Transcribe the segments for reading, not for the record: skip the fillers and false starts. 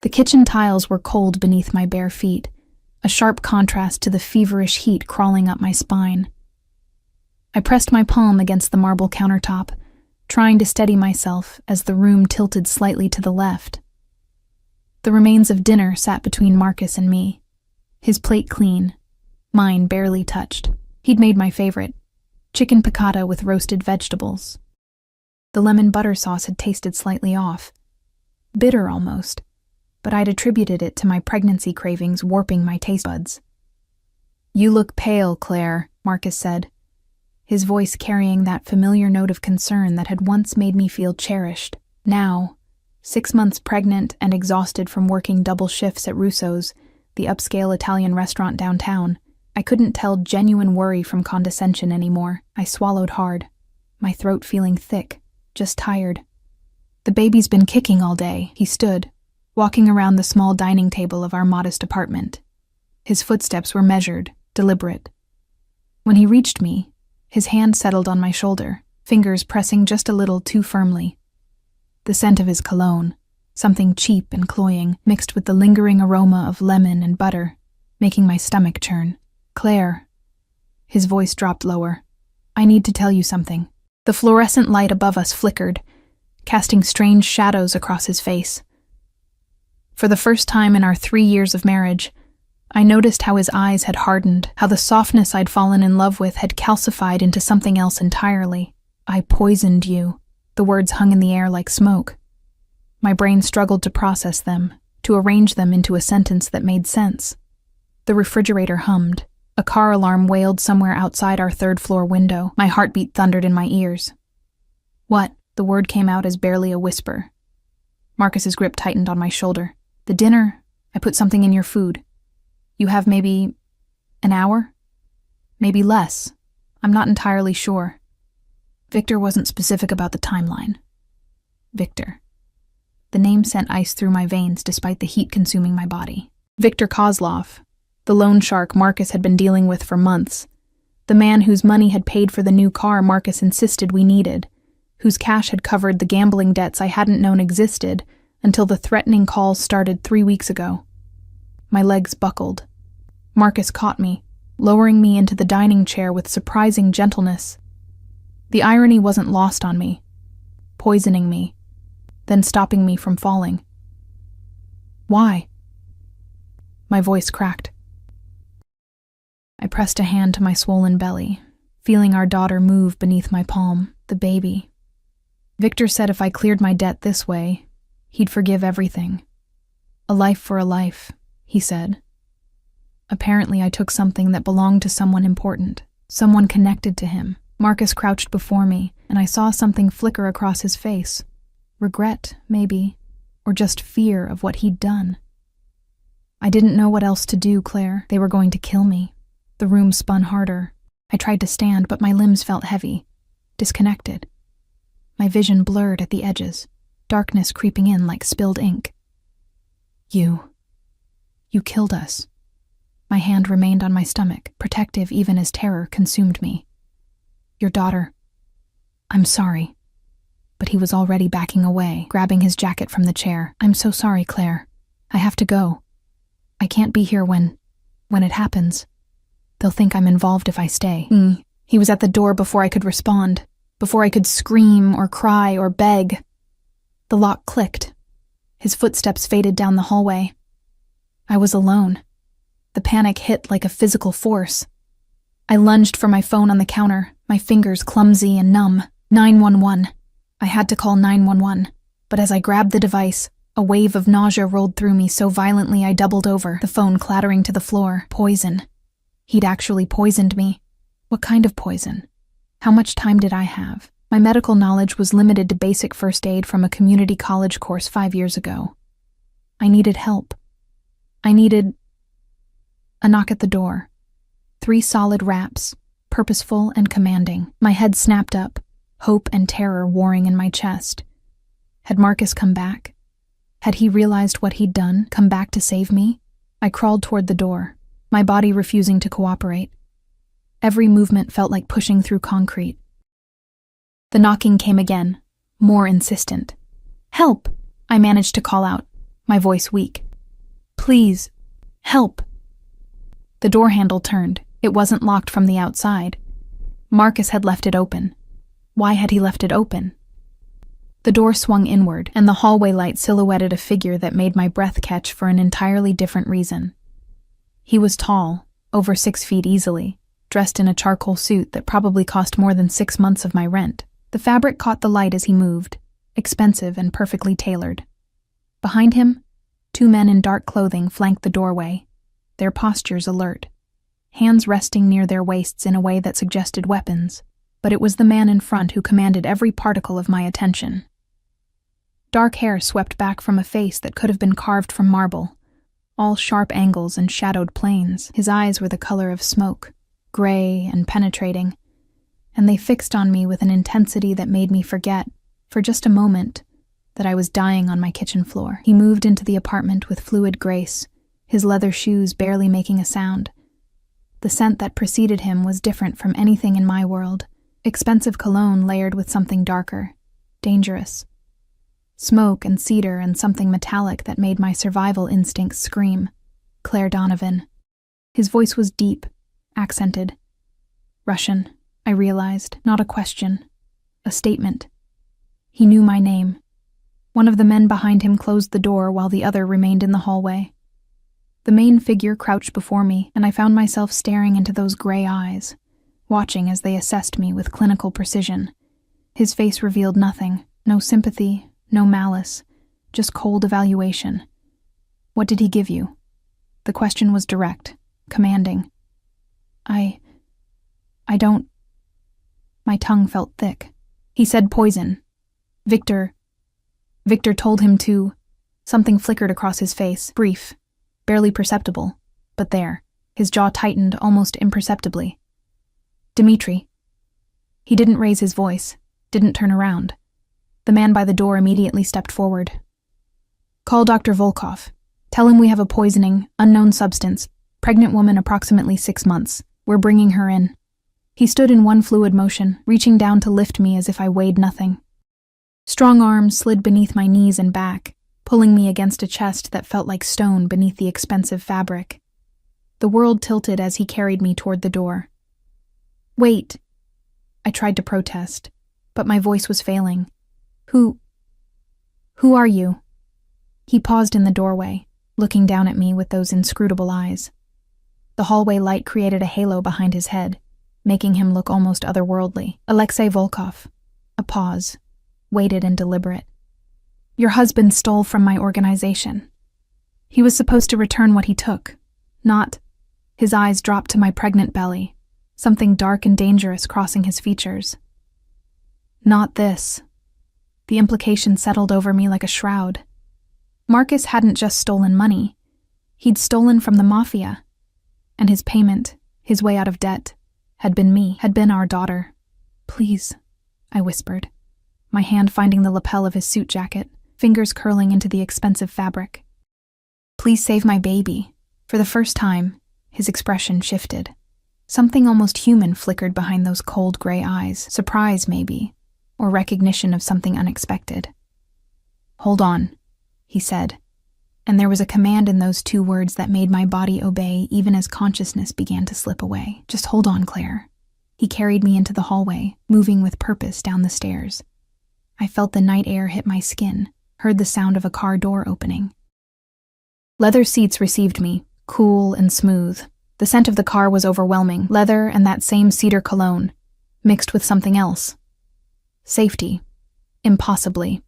The kitchen tiles were cold beneath my bare feet, a sharp contrast to the feverish heat crawling up my spine. I pressed my palm against the marble countertop, trying to steady myself as the room tilted slightly to the left. The remains of dinner sat between Marcus and me, his plate clean, mine barely touched. He'd made my favorite, chicken piccata with roasted vegetables. The lemon butter sauce had tasted slightly off, bitter almost, but I'd attributed it to my pregnancy cravings warping my taste buds. "You look pale, Claire," Marcus said, his voice carrying that familiar note of concern that had once made me feel cherished. Now, 6 months pregnant and exhausted from working double shifts at Russo's, the upscale Italian restaurant downtown, I couldn't tell genuine worry from condescension anymore. I swallowed hard, my throat feeling thick, just tired. "The baby's been kicking all day," he stood, walking around the small dining table of our modest apartment. His footsteps were measured, deliberate. When he reached me, his hand settled on my shoulder, fingers pressing just a little too firmly. The scent of his cologne, something cheap and cloying, mixed with the lingering aroma of lemon and butter, making my stomach churn. "Claire." His voice dropped lower. "I need to tell you something." The fluorescent light above us flickered, casting strange shadows across his face. For the first time in our 3 years of marriage, I noticed how his eyes had hardened, how the softness I'd fallen in love with had calcified into something else entirely. "I poisoned you." The words hung in the air like smoke. My brain struggled to process them, to arrange them into a sentence that made sense. The refrigerator hummed. A car alarm wailed somewhere outside our third-floor window. My heartbeat thundered in my ears. "What?" The word came out as barely a whisper. Marcus's grip tightened on my shoulder. "The dinner. I put something in your food. You have maybe an hour? Maybe less. I'm not entirely sure." Victor wasn't specific about the timeline. Victor. The name sent ice through my veins despite the heat consuming my body. Victor Kozlov, the loan shark Marcus had been dealing with for months. The man whose money had paid for the new car Marcus insisted we needed, whose cash had covered the gambling debts I hadn't known existed until the threatening calls started 3 weeks ago. My legs buckled. Marcus caught me, lowering me into the dining chair with surprising gentleness. The irony wasn't lost on me. Poisoning me, then stopping me from falling. "Why?" My voice cracked. I pressed a hand to my swollen belly, feeling our daughter move beneath my palm, the baby. Victor said if I cleared my debt this way, he'd forgive everything. "A life for a life," he said. Apparently I took something that belonged to someone important, someone connected to him. Marcus crouched before me, and I saw something flicker across his face. Regret, maybe, or just fear of what he'd done. I didn't know what else to do, Claire. They were going to kill me. The room spun harder. I tried to stand, but my limbs felt heavy, disconnected. My vision blurred at the edges, darkness creeping in like spilled ink. You killed us." My hand remained on my stomach, protective even as terror consumed me. "Your daughter. I'm sorry." But he was already backing away, grabbing his jacket from the chair. "I'm so sorry, Claire. I have to go. I can't be here when it happens. They'll think I'm involved if I stay." He was at the door before I could respond, before I could scream or cry or beg. The lock clicked. His footsteps faded down the hallway. I was alone. The panic hit like a physical force. I lunged for my phone on the counter, my fingers clumsy and numb. 911. I had to call 911, but as I grabbed the device, a wave of nausea rolled through me so violently I doubled over, the phone clattering to the floor. Poison. He'd actually poisoned me. What kind of poison? How much time did I have? My medical knowledge was limited to basic first aid from a community college course 5 years ago. I needed help. I needed... A knock at the door. 3 solid raps, purposeful and commanding. My head snapped up, hope and terror warring in my chest. Had Marcus come back? Had he realized what he'd done, come back to save me? I crawled toward the door, my body refusing to cooperate. Every movement felt like pushing through concrete. The knocking came again, more insistent. "Help!" I managed to call out. my voice weak. Please, help. The door handle turned. It wasn't locked from the outside. Marcus had left it open. Why had he left it open? The door swung inward, and the hallway light silhouetted a figure that made my breath catch for an entirely different reason. He was tall, over 6 feet easily, dressed in a charcoal suit that probably cost more than 6 months of my rent. The fabric caught the light as he moved, expensive and perfectly tailored. Behind him, 2 men in dark clothing flanked the doorway, their postures alert, hands resting near their waists in a way that suggested weapons, but it was the man in front who commanded every particle of my attention. Dark hair swept back from a face that could have been carved from marble, all sharp angles and shadowed planes. His eyes were the color of smoke, gray and penetrating, and they fixed on me with an intensity that made me forget, for just a moment, that I was dying on my kitchen floor. He moved into the apartment with fluid grace, his leather shoes barely making a sound. The scent that preceded him was different from anything in my world, expensive cologne layered with something darker, dangerous. Smoke and cedar and something metallic that made my survival instincts scream. Claire Donovan. His voice was deep, accented. Russian, I realized, not a question, a statement. He knew my name. One of the men behind him closed the door while the other remained in the hallway. The main figure crouched before me, and I found myself staring into those gray eyes, watching as they assessed me with clinical precision. His face revealed nothing, no sympathy, no malice, just cold evaluation. What did he give you? The question was direct, commanding. I don't... My tongue felt thick. He said poison. Victor told him to... Something flickered across his face, brief, barely perceptible, but there. His jaw tightened almost imperceptibly. Dmitri. He didn't raise his voice, didn't turn around. The man by the door immediately stepped forward. Call Dr. Volkov. Tell him we have a poisoning, unknown substance, pregnant woman approximately 6 months. We're bringing her in. He stood in one fluid motion, reaching down to lift me as if I weighed nothing. Strong arms slid beneath my knees and back, pulling me against a chest that felt like stone beneath the expensive fabric. The world tilted as he carried me toward the door. Wait. I tried to protest, but my voice was failing. Who are you? He paused in the doorway, looking down at me with those inscrutable eyes. The hallway light created a halo behind his head, making him look almost otherworldly. Alexei Volkov. A pause, weighted and deliberate. Your husband stole from my organization. He was supposed to return what he took, not... His eyes dropped to my pregnant belly, something dark and dangerous crossing his features. Not this. The implication settled over me like a shroud. Marcus hadn't just stolen money. He'd stolen from the Mafia. And his payment, his way out of debt, had been me, had been our daughter. Please, I whispered, my hand finding the lapel of his suit jacket, fingers curling into the expensive fabric. Please save my baby. For the first time, his expression shifted. Something almost human flickered behind those cold gray eyes, surprise maybe, or recognition of something unexpected. Hold on, he said, and there was a command in those 2 words that made my body obey even as consciousness began to slip away. Just hold on, Claire. He carried me into the hallway, moving with purpose down the stairs. I felt the night air hit my skin, heard the sound of a car door opening. Leather seats received me, cool and smooth. The scent of the car was overwhelming, leather and that same cedar cologne, mixed with something else. Safety. Impossibly.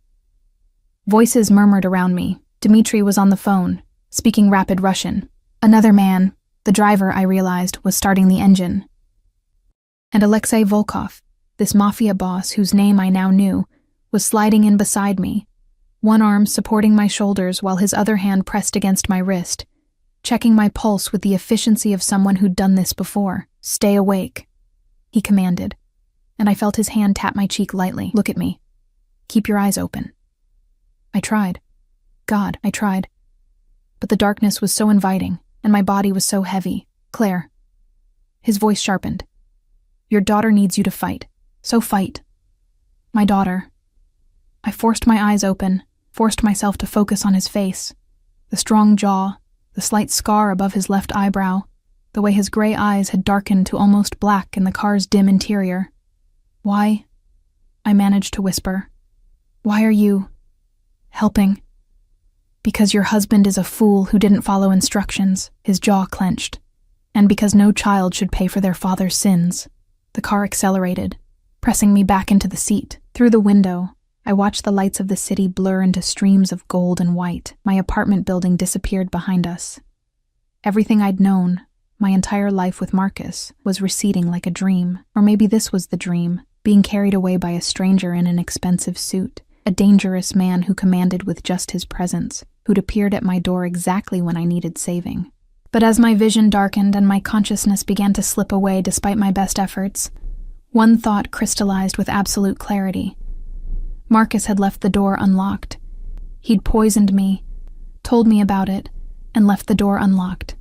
Voices murmured around me. Dmitri was on the phone, speaking rapid Russian. Another man, the driver, I realized, was starting the engine. And Alexei Volkov, this Mafia boss whose name I now knew, was sliding in beside me, one arm supporting my shoulders while his other hand pressed against my wrist, checking my pulse with the efficiency of someone who'd done this before. Stay awake, he commanded, and I felt his hand tap my cheek lightly. Look at me. Keep your eyes open. I tried. God, I tried. But the darkness was so inviting, and my body was so heavy. Claire. His voice sharpened. Your daughter needs you to fight. So fight. My daughter. I forced my eyes open, forced myself to focus on his face, The strong jaw, the slight scar above his left eyebrow, the way his gray eyes had darkened to almost black in the car's dim interior. "Why?" I managed to whisper. "Why are you helping?" "Because your husband is a fool who didn't follow instructions," his jaw clenched. "And because no child should pay for their father's sins." The car accelerated, pressing me back into the seat. Through the window, I watched the lights of the city blur into streams of gold and white. My apartment building disappeared behind us. Everything I'd known, my entire life with Marcus, was receding like a dream. Or maybe this was the dream, being carried away by a stranger in an expensive suit, a dangerous man who commanded with just his presence, who'd appeared at my door exactly when I needed saving. But as my vision darkened and my consciousness began to slip away despite my best efforts, one thought crystallized with absolute clarity. Marcus had left the door unlocked. He'd poisoned me, told me about it, and left the door unlocked.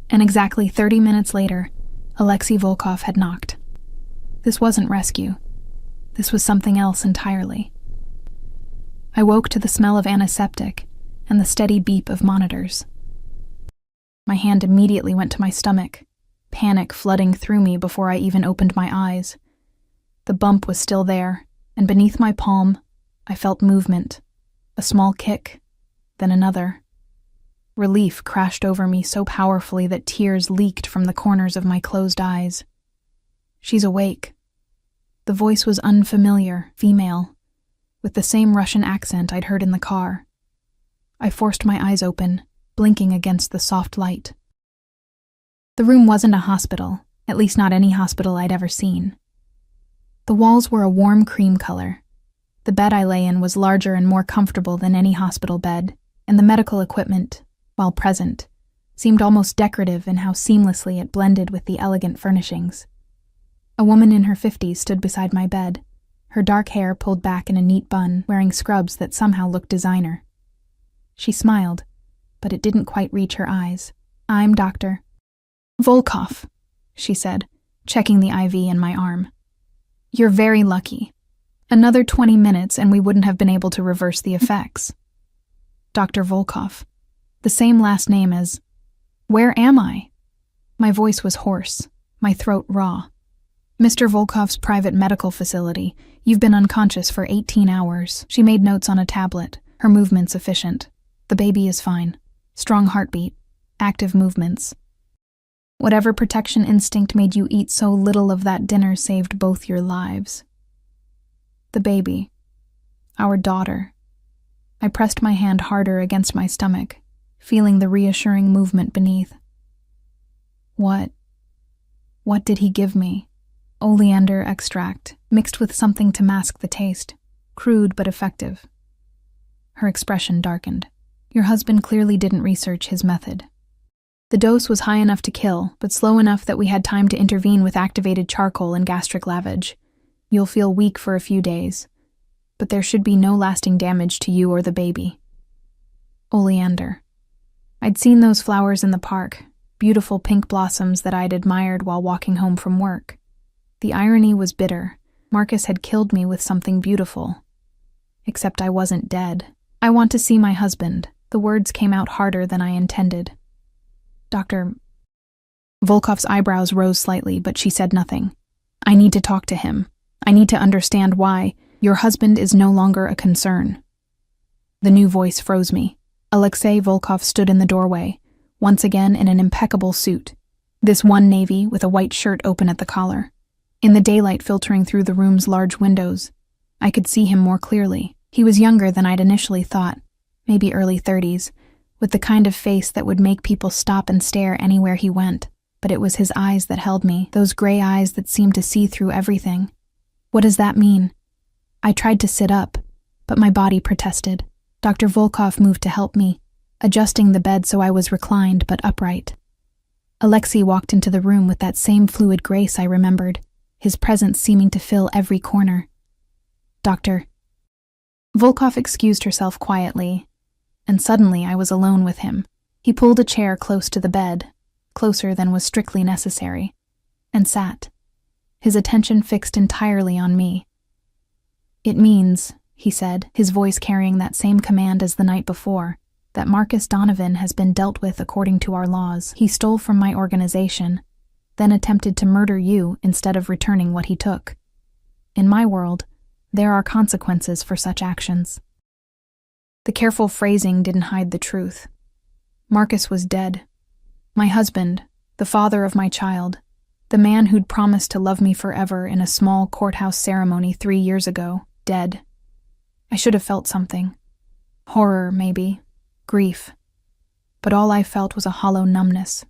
And exactly 30 minutes later, Alexei Volkov had knocked. This wasn't rescue. This was something else entirely. I woke to the smell of antiseptic and the steady beep of monitors. My hand immediately went to my stomach, panic flooding through me before I even opened my eyes. The bump was still there, and beneath my palm, I felt movement, a small kick, then another. Relief crashed over me so powerfully that tears leaked from the corners of my closed eyes. "She's awake." The voice was unfamiliar, female, with the same Russian accent I'd heard in the car. I forced my eyes open, blinking against the soft light. The room wasn't a hospital, at least not any hospital I'd ever seen. The walls were a warm cream color. The bed I lay in was larger and more comfortable than any hospital bed, and the medical equipment, while present, seemed almost decorative in how seamlessly it blended with the elegant furnishings. A woman in her 50s stood beside my bed, her dark hair pulled back in a neat bun, wearing scrubs that somehow looked designer. She smiled, but it didn't quite reach her eyes. "I'm Dr. Volkov," she said, checking the IV in my arm. "You're very lucky. Another 20 minutes and we wouldn't have been able to reverse the effects." Dr. Volkov. The same last name as... Where am I? My voice was hoarse, my throat raw. "Mr. Volkov's private medical facility. You've been unconscious for 18 hours. She made notes on a tablet, her movements efficient. "The baby is fine. Strong heartbeat. Active movements. Whatever protection instinct made you eat so little of that dinner saved both your lives." The baby. Our daughter. I pressed my hand harder against my stomach, feeling the reassuring movement beneath. What did he give me? Oleander extract, mixed with something to mask the taste. Crude but effective. Her expression darkened. "Your husband clearly didn't research his method. The dose was high enough to kill, but slow enough that we had time to intervene with activated charcoal and gastric lavage. You'll feel weak for a few days, but there should be no lasting damage to you or the baby." Oleander. I'd seen those flowers in the park, beautiful pink blossoms that I'd admired while walking home from work. The irony was bitter. Marcus had killed me with something beautiful. Except I wasn't dead. "I want to see my husband." The words came out harder than I intended. "Dr." Volkov's eyebrows rose slightly, but she said nothing. "I need to talk to him. I need to understand why. Your husband is no longer a concern." The new voice froze me. Alexei Volkov stood in the doorway, once again in an impeccable suit. This one navy with a white shirt open at the collar. In the daylight filtering through the room's large windows, I could see him more clearly. He was younger than I'd initially thought, maybe early 30s, with the kind of face that would make people stop and stare anywhere he went. But it was his eyes that held me, those gray eyes that seemed to see through everything. What does that mean? I tried to sit up, but my body protested. Dr. Volkov moved to help me, adjusting the bed so I was reclined but upright. Alexei walked into the room with that same fluid grace I remembered, his presence seeming to fill every corner. "Doctor." Volkov excused herself quietly, and suddenly I was alone with him. He pulled a chair close to the bed, closer than was strictly necessary, and sat, his attention fixed entirely on me. "It means," he said, his voice carrying that same command as the night before, that Marcus Donovan has been dealt with according to our laws. He stole from my organization, then attempted to murder you instead of returning what he took. In my world, there are consequences for such actions." The careful phrasing didn't hide the truth. Marcus was dead. My husband, the father of my child, the man who'd promised to love me forever in a small courthouse ceremony 3 years ago, dead. I should have felt something. Horror, maybe. Grief. But all I felt was a hollow numbness.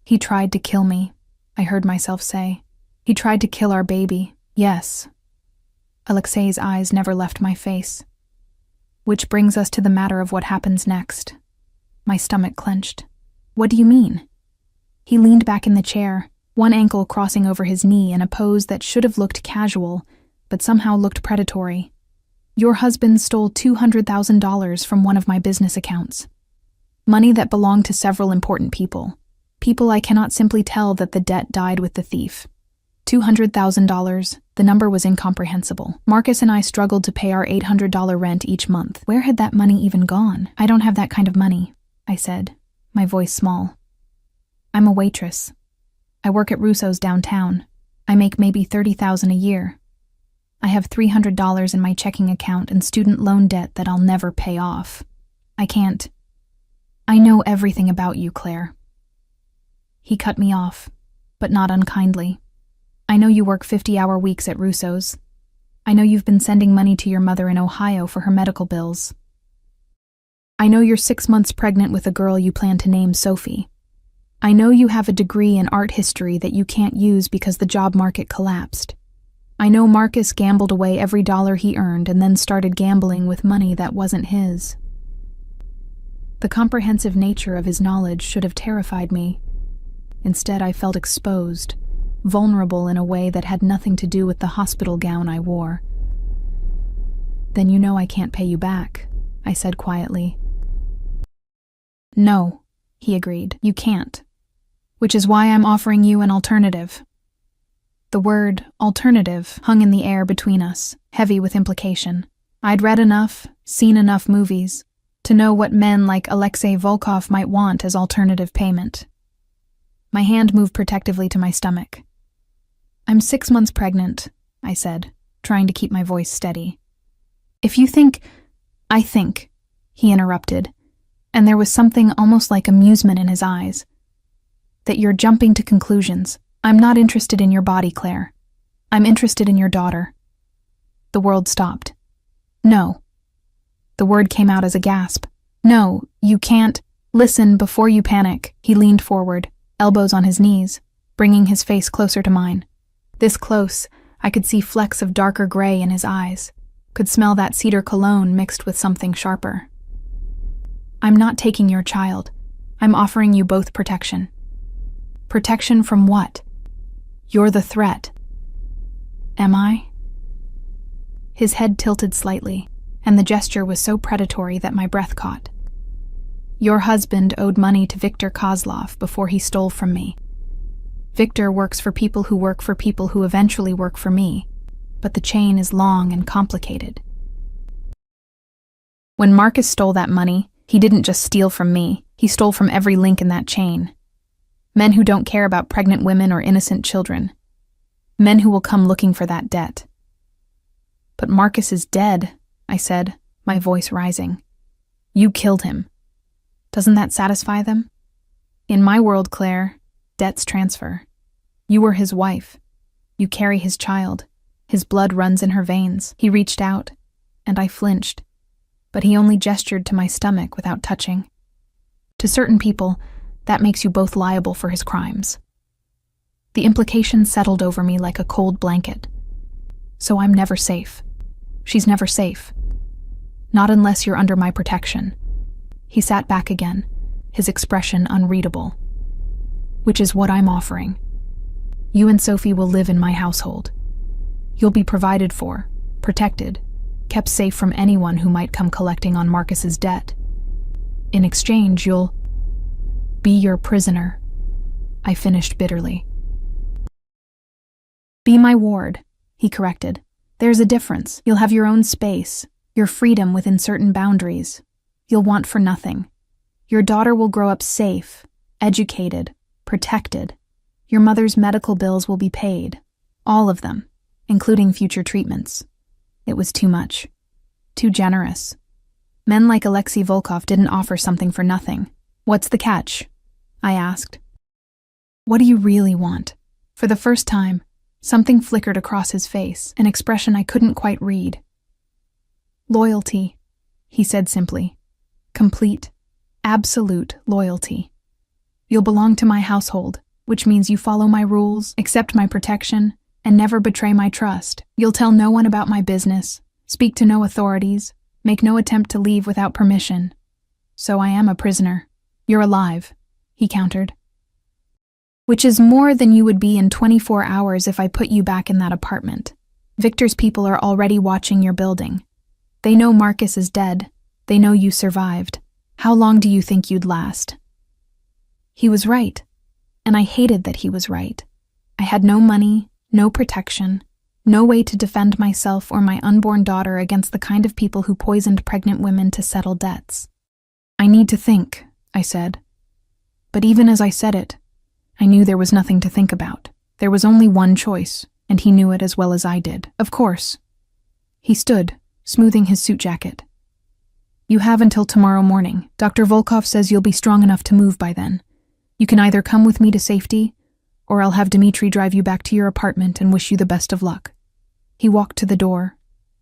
"He tried to kill me," I heard myself say. "He tried to kill our baby, yes." Alexei's eyes never left my face. Which brings us to the matter of what happens next. My stomach clenched. "What do you mean?" He leaned back in the chair, one ankle crossing over his knee in a pose that should have looked casual, but somehow looked predatory. "Your husband stole $200,000 from one of my business accounts. Money that belonged to several important people. People I cannot simply tell that the debt died with the thief. $200,000, the number was incomprehensible. Marcus and I struggled to pay our $800 rent each month. Where had that money even gone? I don't have that kind of money," I said, my voice small. "I'm a waitress. I work at Russo's downtown. I make maybe $30,000 a year. I have $300 in my checking account and student loan debt that I'll never pay off. I can't. I know everything about you, Claire." He cut me off, but not unkindly. "I know you work 50-hour weeks at Russo's. I know you've been sending money to your mother in Ohio for her medical bills. I know you're 6 months pregnant with a girl you plan to name Sophie. I know you have a degree in art history that you can't use because the job market collapsed. I know Marcus gambled away every dollar he earned and then started gambling with money that wasn't his." The comprehensive nature of his knowledge should have terrified me. Instead, I felt exposed, vulnerable in a way that had nothing to do with the hospital gown I wore. "Then you know I can't pay you back," I said quietly. "No," he agreed, "you can't. Which is why I'm offering you an alternative." The word alternative hung in the air between us, heavy with implication. I'd read enough, seen enough movies, to know what men like Alexei Volkov might want as alternative payment. My hand moved protectively to my stomach. "I'm 6 months pregnant," I said, trying to keep my voice steady. "If you think—" "I think," he interrupted, and there was something almost like amusement in his eyes, "that you're jumping to conclusions. I'm not interested in your body, Claire. I'm interested in your daughter." The world stopped. "No." The word came out as a gasp. "No, you can't. Listen before you panic." He leaned forward, elbows on his knees, bringing his face closer to mine. This close, I could see flecks of darker gray in his eyes, could smell that cedar cologne mixed with something sharper. "I'm not taking your child. I'm offering you both protection." "Protection from what?" "You're the threat." "Am I?" His head tilted slightly, and the gesture was so predatory that my breath caught. "Your husband owed money to Viktor Kozlov before he stole from me. Viktor works for people who work for people who eventually work for me, but the chain is long and complicated. When Marcus stole that money, he didn't just steal from me, he stole from every link in that chain. Men who don't care about pregnant women or innocent children. Men who will come looking for that debt." "But Marcus is dead," I said, my voice rising. "You killed him. Doesn't that satisfy them? In my world, Claire, debts transfer. You were his wife. You carry his child. His blood runs in her veins." He reached out, and I flinched, but he only gestured to my stomach without touching. "To certain people, that makes you both liable for his crimes." The implication settled over me like a cold blanket. "So I'm never safe. She's never safe. Not unless you're under my protection." He sat back again, his expression unreadable. "Which is what I'm offering. You and Sophie will live in my household. You'll be provided for, protected, kept safe from anyone who might come collecting on Marcus's debt. In exchange, you'll be your prisoner," I finished bitterly. "Be my ward," he corrected. "There's a difference. You'll have your own space, your freedom within certain boundaries. you'll want for nothing. Your daughter will grow up safe, educated, protected. Your mother's medical bills will be paid. All of them, including future treatments. It was too much. Too generous. Men like Alexei Volkov didn't offer something for nothing. What's the catch? I asked. What do you really want? For the first time, something flickered across his face, an expression I couldn't quite read. Loyalty, he said simply. Complete, absolute loyalty. You'll belong to my household, which means you follow my rules, accept my protection, and never betray my trust. You'll tell no one about my business, speak to no authorities, make no attempt to leave without permission. So I am a prisoner. You're alive, he countered. Which is more than you would be in 24 hours if I put you back in that apartment. Victor's people are already watching your building. They know Marcus is dead. They know you survived. How long do you think you'd last? He was right, and I hated that he was right. I had no money, no protection, no way to defend myself or my unborn daughter against the kind of people who poisoned pregnant women to settle debts. I need to think, I said. But even as I said it, I knew there was nothing to think about. There was only one choice, and he knew it as well as I did. Of course. He stood, smoothing his suit jacket. You have until tomorrow morning. Dr. Volkov says you'll be strong enough to move by then. You can either come with me to safety, or I'll have Dmitri drive you back to your apartment and wish you the best of luck. He walked to the door,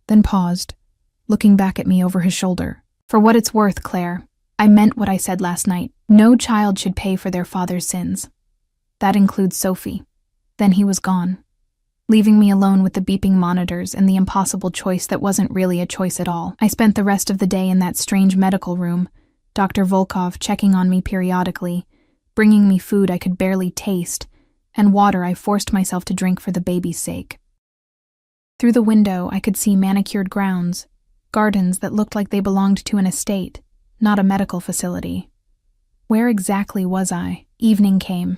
then paused, looking back at me over his shoulder. For what it's worth, Claire, I meant what I said last night. No child should pay for their father's sins. That includes Sophie. Then he was gone, leaving me alone with the beeping monitors and the impossible choice that wasn't really a choice at all. I spent the rest of the day in that strange medical room, Dr. Volkov checking on me periodically, bringing me food I could barely taste, and water I forced myself to drink for the baby's sake. Through the window, I could see manicured grounds, gardens that looked like they belonged to an estate, not a medical facility. Where exactly was I? Evening came,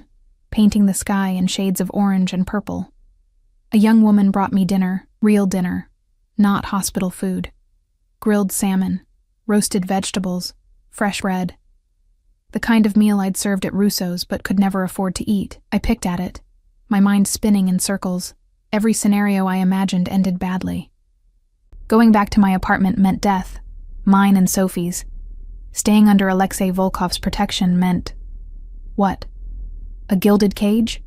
painting the sky in shades of orange and purple. A young woman brought me dinner, real dinner, not hospital food. Grilled salmon, roasted vegetables, fresh bread. The kind of meal I'd served at Russo's but could never afford to eat. I picked at it, my mind spinning in circles. Every scenario I imagined ended badly. Going back to my apartment meant death, mine and Sophie's. Staying under Alexei Volkov's protection meant... what? A gilded cage?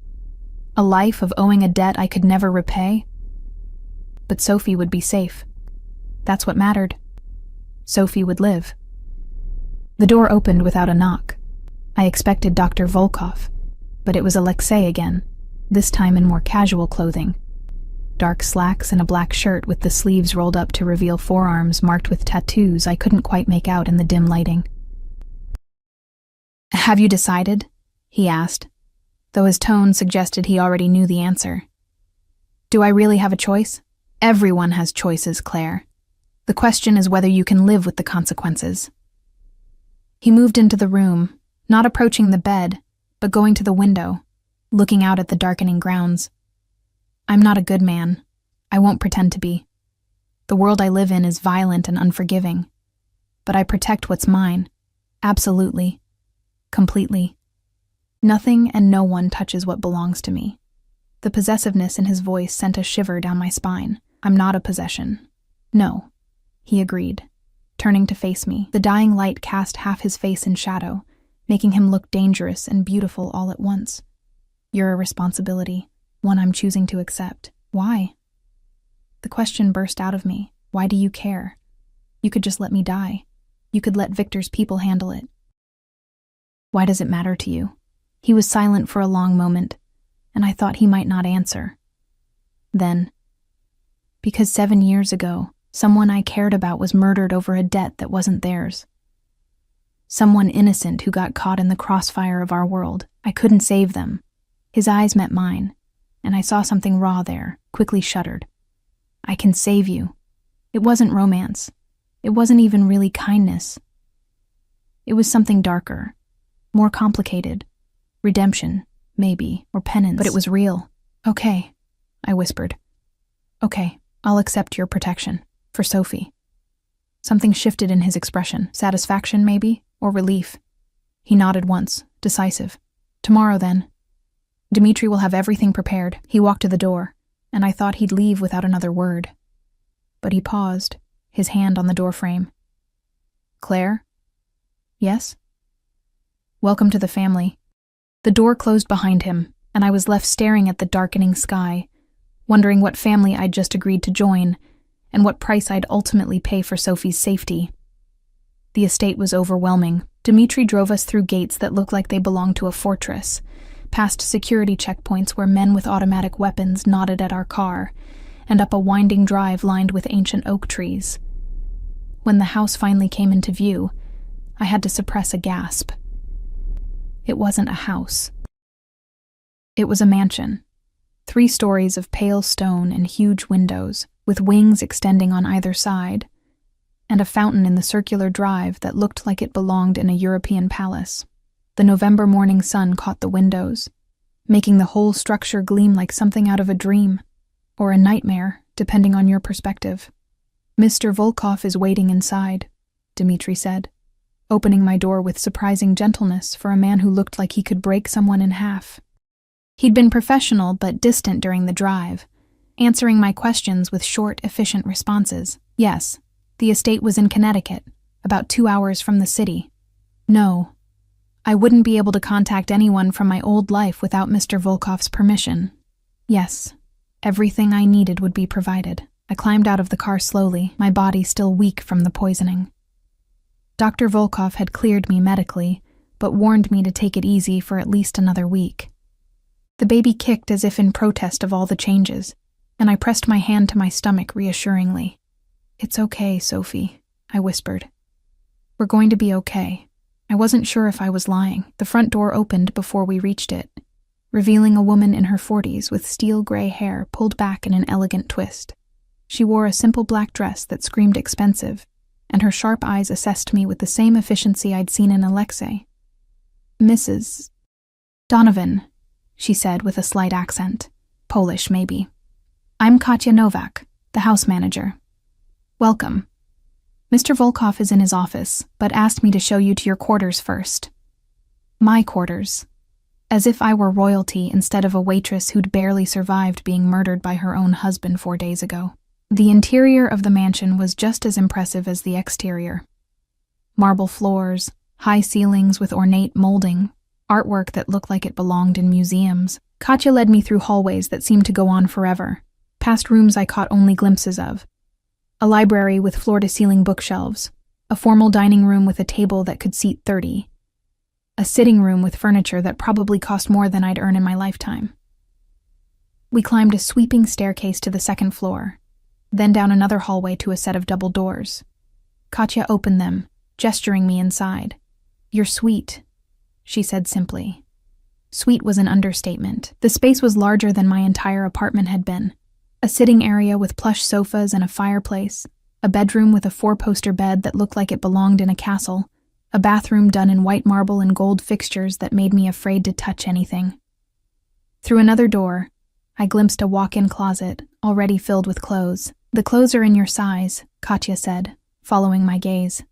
A life of owing a debt I could never repay? But Sophie would be safe. That's what mattered. Sophie would live. The door opened without a knock. I expected Dr. Volkov, but it was Alexei again, this time in more casual clothing. Dark slacks and a black shirt with the sleeves rolled up to reveal forearms marked with tattoos I couldn't quite make out in the dim lighting. Have you decided? He asked, though his tone suggested he already knew the answer. Do I really have a choice? Everyone has choices, Claire. The question is whether you can live with the consequences. He moved into the room, not approaching the bed, but going to the window, looking out at the darkening grounds. I'm not a good man. I won't pretend to be. The world I live in is violent and unforgiving. But I protect what's mine. Absolutely. Completely. Nothing and no one touches what belongs to me. The possessiveness in his voice sent a shiver down my spine. I'm not a possession. No, he agreed, turning to face me. The dying light cast half his face in shadow, making him look dangerous and beautiful all at once. You're a responsibility, one I'm choosing to accept. Why? The question burst out of me. Why do you care? You could just let me die. You could let Victor's people handle it. Why does it matter to you? He was silent for a long moment, and I thought he might not answer. Then, because 7 years ago, someone I cared about was murdered over a debt that wasn't theirs. Someone innocent who got caught in the crossfire of our world. I couldn't save them. His eyes met mine, and I saw something raw there, quickly shuddered. I can save you. It wasn't romance. It wasn't even really kindness. It was something darker, more complicated. Redemption, maybe, or penance, but it was real. Okay, I whispered. Okay, I'll accept your protection. For Sophie. Something shifted in his expression. Satisfaction, maybe? Or relief? He nodded once, decisive. Tomorrow, then. Dmitri will have everything prepared. He walked to the door, and I thought he'd leave without another word. But he paused, his hand on the doorframe. Claire? Yes? Welcome to the family. The door closed behind him, and I was left staring at the darkening sky, wondering what family I'd just agreed to join, and what price I'd ultimately pay for Sophie's safety. The estate was overwhelming. Dmitri drove us through gates that looked like they belonged to a fortress, past security checkpoints where men with automatic weapons nodded at our car, and up a winding drive lined with ancient oak trees. When the house finally came into view, I had to suppress a gasp. It wasn't a house. It was a mansion. 3 stories of pale stone and huge windows, with wings extending on either side, and a fountain in the circular drive that looked like it belonged in a European palace. The November morning sun caught the windows, making the whole structure gleam like something out of a dream, or a nightmare, depending on your perspective. Mr. Volkov is waiting inside, Dmitri said, opening my door with surprising gentleness for a man who looked like he could break someone in half. He'd been professional but distant during the drive, answering my questions with short, efficient responses. Yes, the estate was in Connecticut, about 2 hours from the city. No, I wouldn't be able to contact anyone from my old life without Mr. Volkov's permission. Yes, everything I needed would be provided. I climbed out of the car slowly, my body still weak from the poisoning. Dr. Volkov had cleared me medically, but warned me to take it easy for at least another week. The baby kicked as if in protest of all the changes, and I pressed my hand to my stomach reassuringly. It's okay, Sophie, I whispered. We're going to be okay. I wasn't sure if I was lying. The front door opened before we reached it, revealing a woman in her 40s with steel gray hair pulled back in an elegant twist. She wore a simple black dress that screamed expensive, and her sharp eyes assessed me with the same efficiency I'd seen in Alexei. Mrs. Donovan, she said with a slight accent. Polish, maybe. I'm Katya Novak, the house manager. Welcome. Mr. Volkov is in his office, but asked me to show you to your quarters first. My quarters. As if I were royalty instead of a waitress who'd barely survived being murdered by her own husband 4 days ago. The interior of the mansion was just as impressive as the exterior. Marble floors, high ceilings with ornate molding, artwork that looked like it belonged in museums. Katya led me through hallways that seemed to go on forever, past rooms I caught only glimpses of. A library with floor-to-ceiling bookshelves, a formal dining room with a table that could seat 30, a sitting room with furniture that probably cost more than I'd earn in my lifetime. We climbed a sweeping staircase to the 2nd floor, then down another hallway to a set of double doors. Katya opened them, gesturing me inside. Your suite, she said simply. Suite was an understatement. The space was larger than my entire apartment had been. A sitting area with plush sofas and a fireplace, a bedroom with a 4-poster bed that looked like it belonged in a castle, a bathroom done in white marble and gold fixtures that made me afraid to touch anything. Through another door, I glimpsed a walk-in closet, already filled with clothes. The clothes are in your size, Katya said, following my gaze.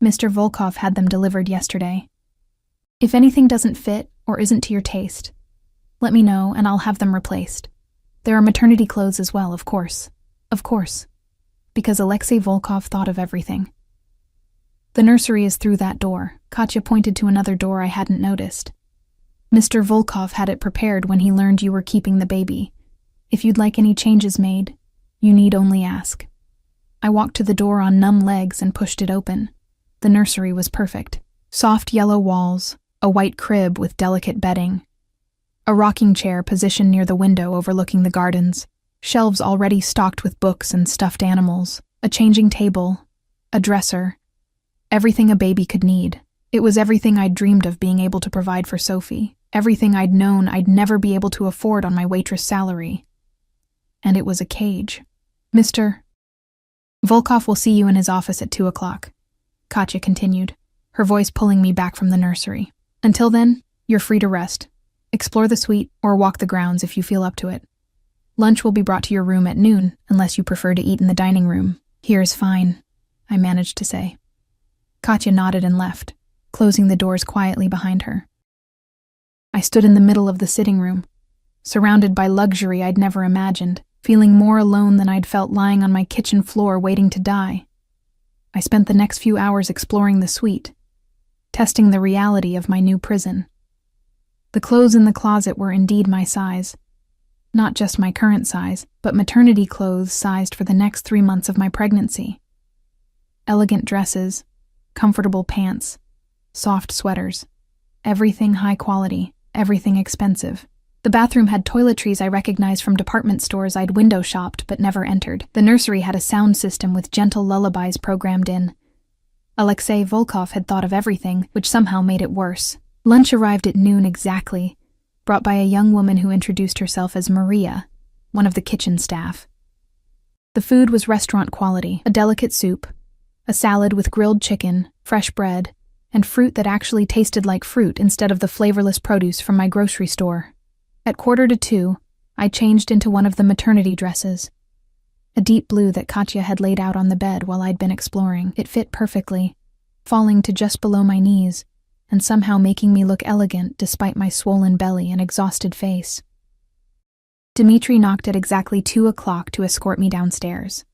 Mr. Volkov had them delivered yesterday. If anything doesn't fit or isn't to your taste, let me know and I'll have them replaced. There are maternity clothes as well, of course. Of course. Because Alexei Volkov thought of everything. The nursery is through that door. Katya pointed to another door I hadn't noticed. Mr. Volkov had it prepared when he learned you were keeping the baby. If you'd like any changes made, you need only ask. I walked to the door on numb legs and pushed it open. The nursery was perfect. Soft yellow walls, a white crib with delicate bedding, a rocking chair positioned near the window overlooking the gardens, shelves already stocked with books and stuffed animals, a changing table, a dresser, everything a baby could need. It was everything I'd dreamed of being able to provide for Sophie, everything I'd known I'd never be able to afford on my waitress salary. And it was a cage. Mr. Volkov will see you in his office at 2 o'clock, Katya continued, her voice pulling me back from the nursery. Until then, you're free to rest. Explore the suite or walk the grounds if you feel up to it. Lunch will be brought to your room at noon, unless you prefer to eat in the dining room. Here is fine. I managed to say. Katya nodded and left, closing the doors quietly behind her. I stood in the middle of the sitting room, surrounded by luxury I'd never imagined, feeling more alone than I'd felt lying on my kitchen floor waiting to die. I spent the next few hours exploring the suite, testing the reality of my new prison. The clothes in the closet were indeed my size. Not just my current size, but maternity clothes sized for the next 3 months of my pregnancy. Elegant dresses, comfortable pants, soft sweaters. Everything high quality, everything expensive. The bathroom had toiletries I recognized from department stores I'd window shopped but never entered. The nursery had a sound system with gentle lullabies programmed in. Alexei Volkov had thought of everything, which somehow made it worse. Lunch arrived at noon exactly, brought by a young woman who introduced herself as Maria, one of the kitchen staff. The food was restaurant quality, a delicate soup, a salad with grilled chicken, fresh bread, and fruit that actually tasted like fruit instead of the flavorless produce from my grocery store. At 1:45, I changed into one of the maternity dresses, a deep blue that Katya had laid out on the bed while I'd been exploring. It fit perfectly, falling to just below my knees, and somehow making me look elegant despite my swollen belly and exhausted face. Dmitri knocked at exactly 2 o'clock to escort me downstairs.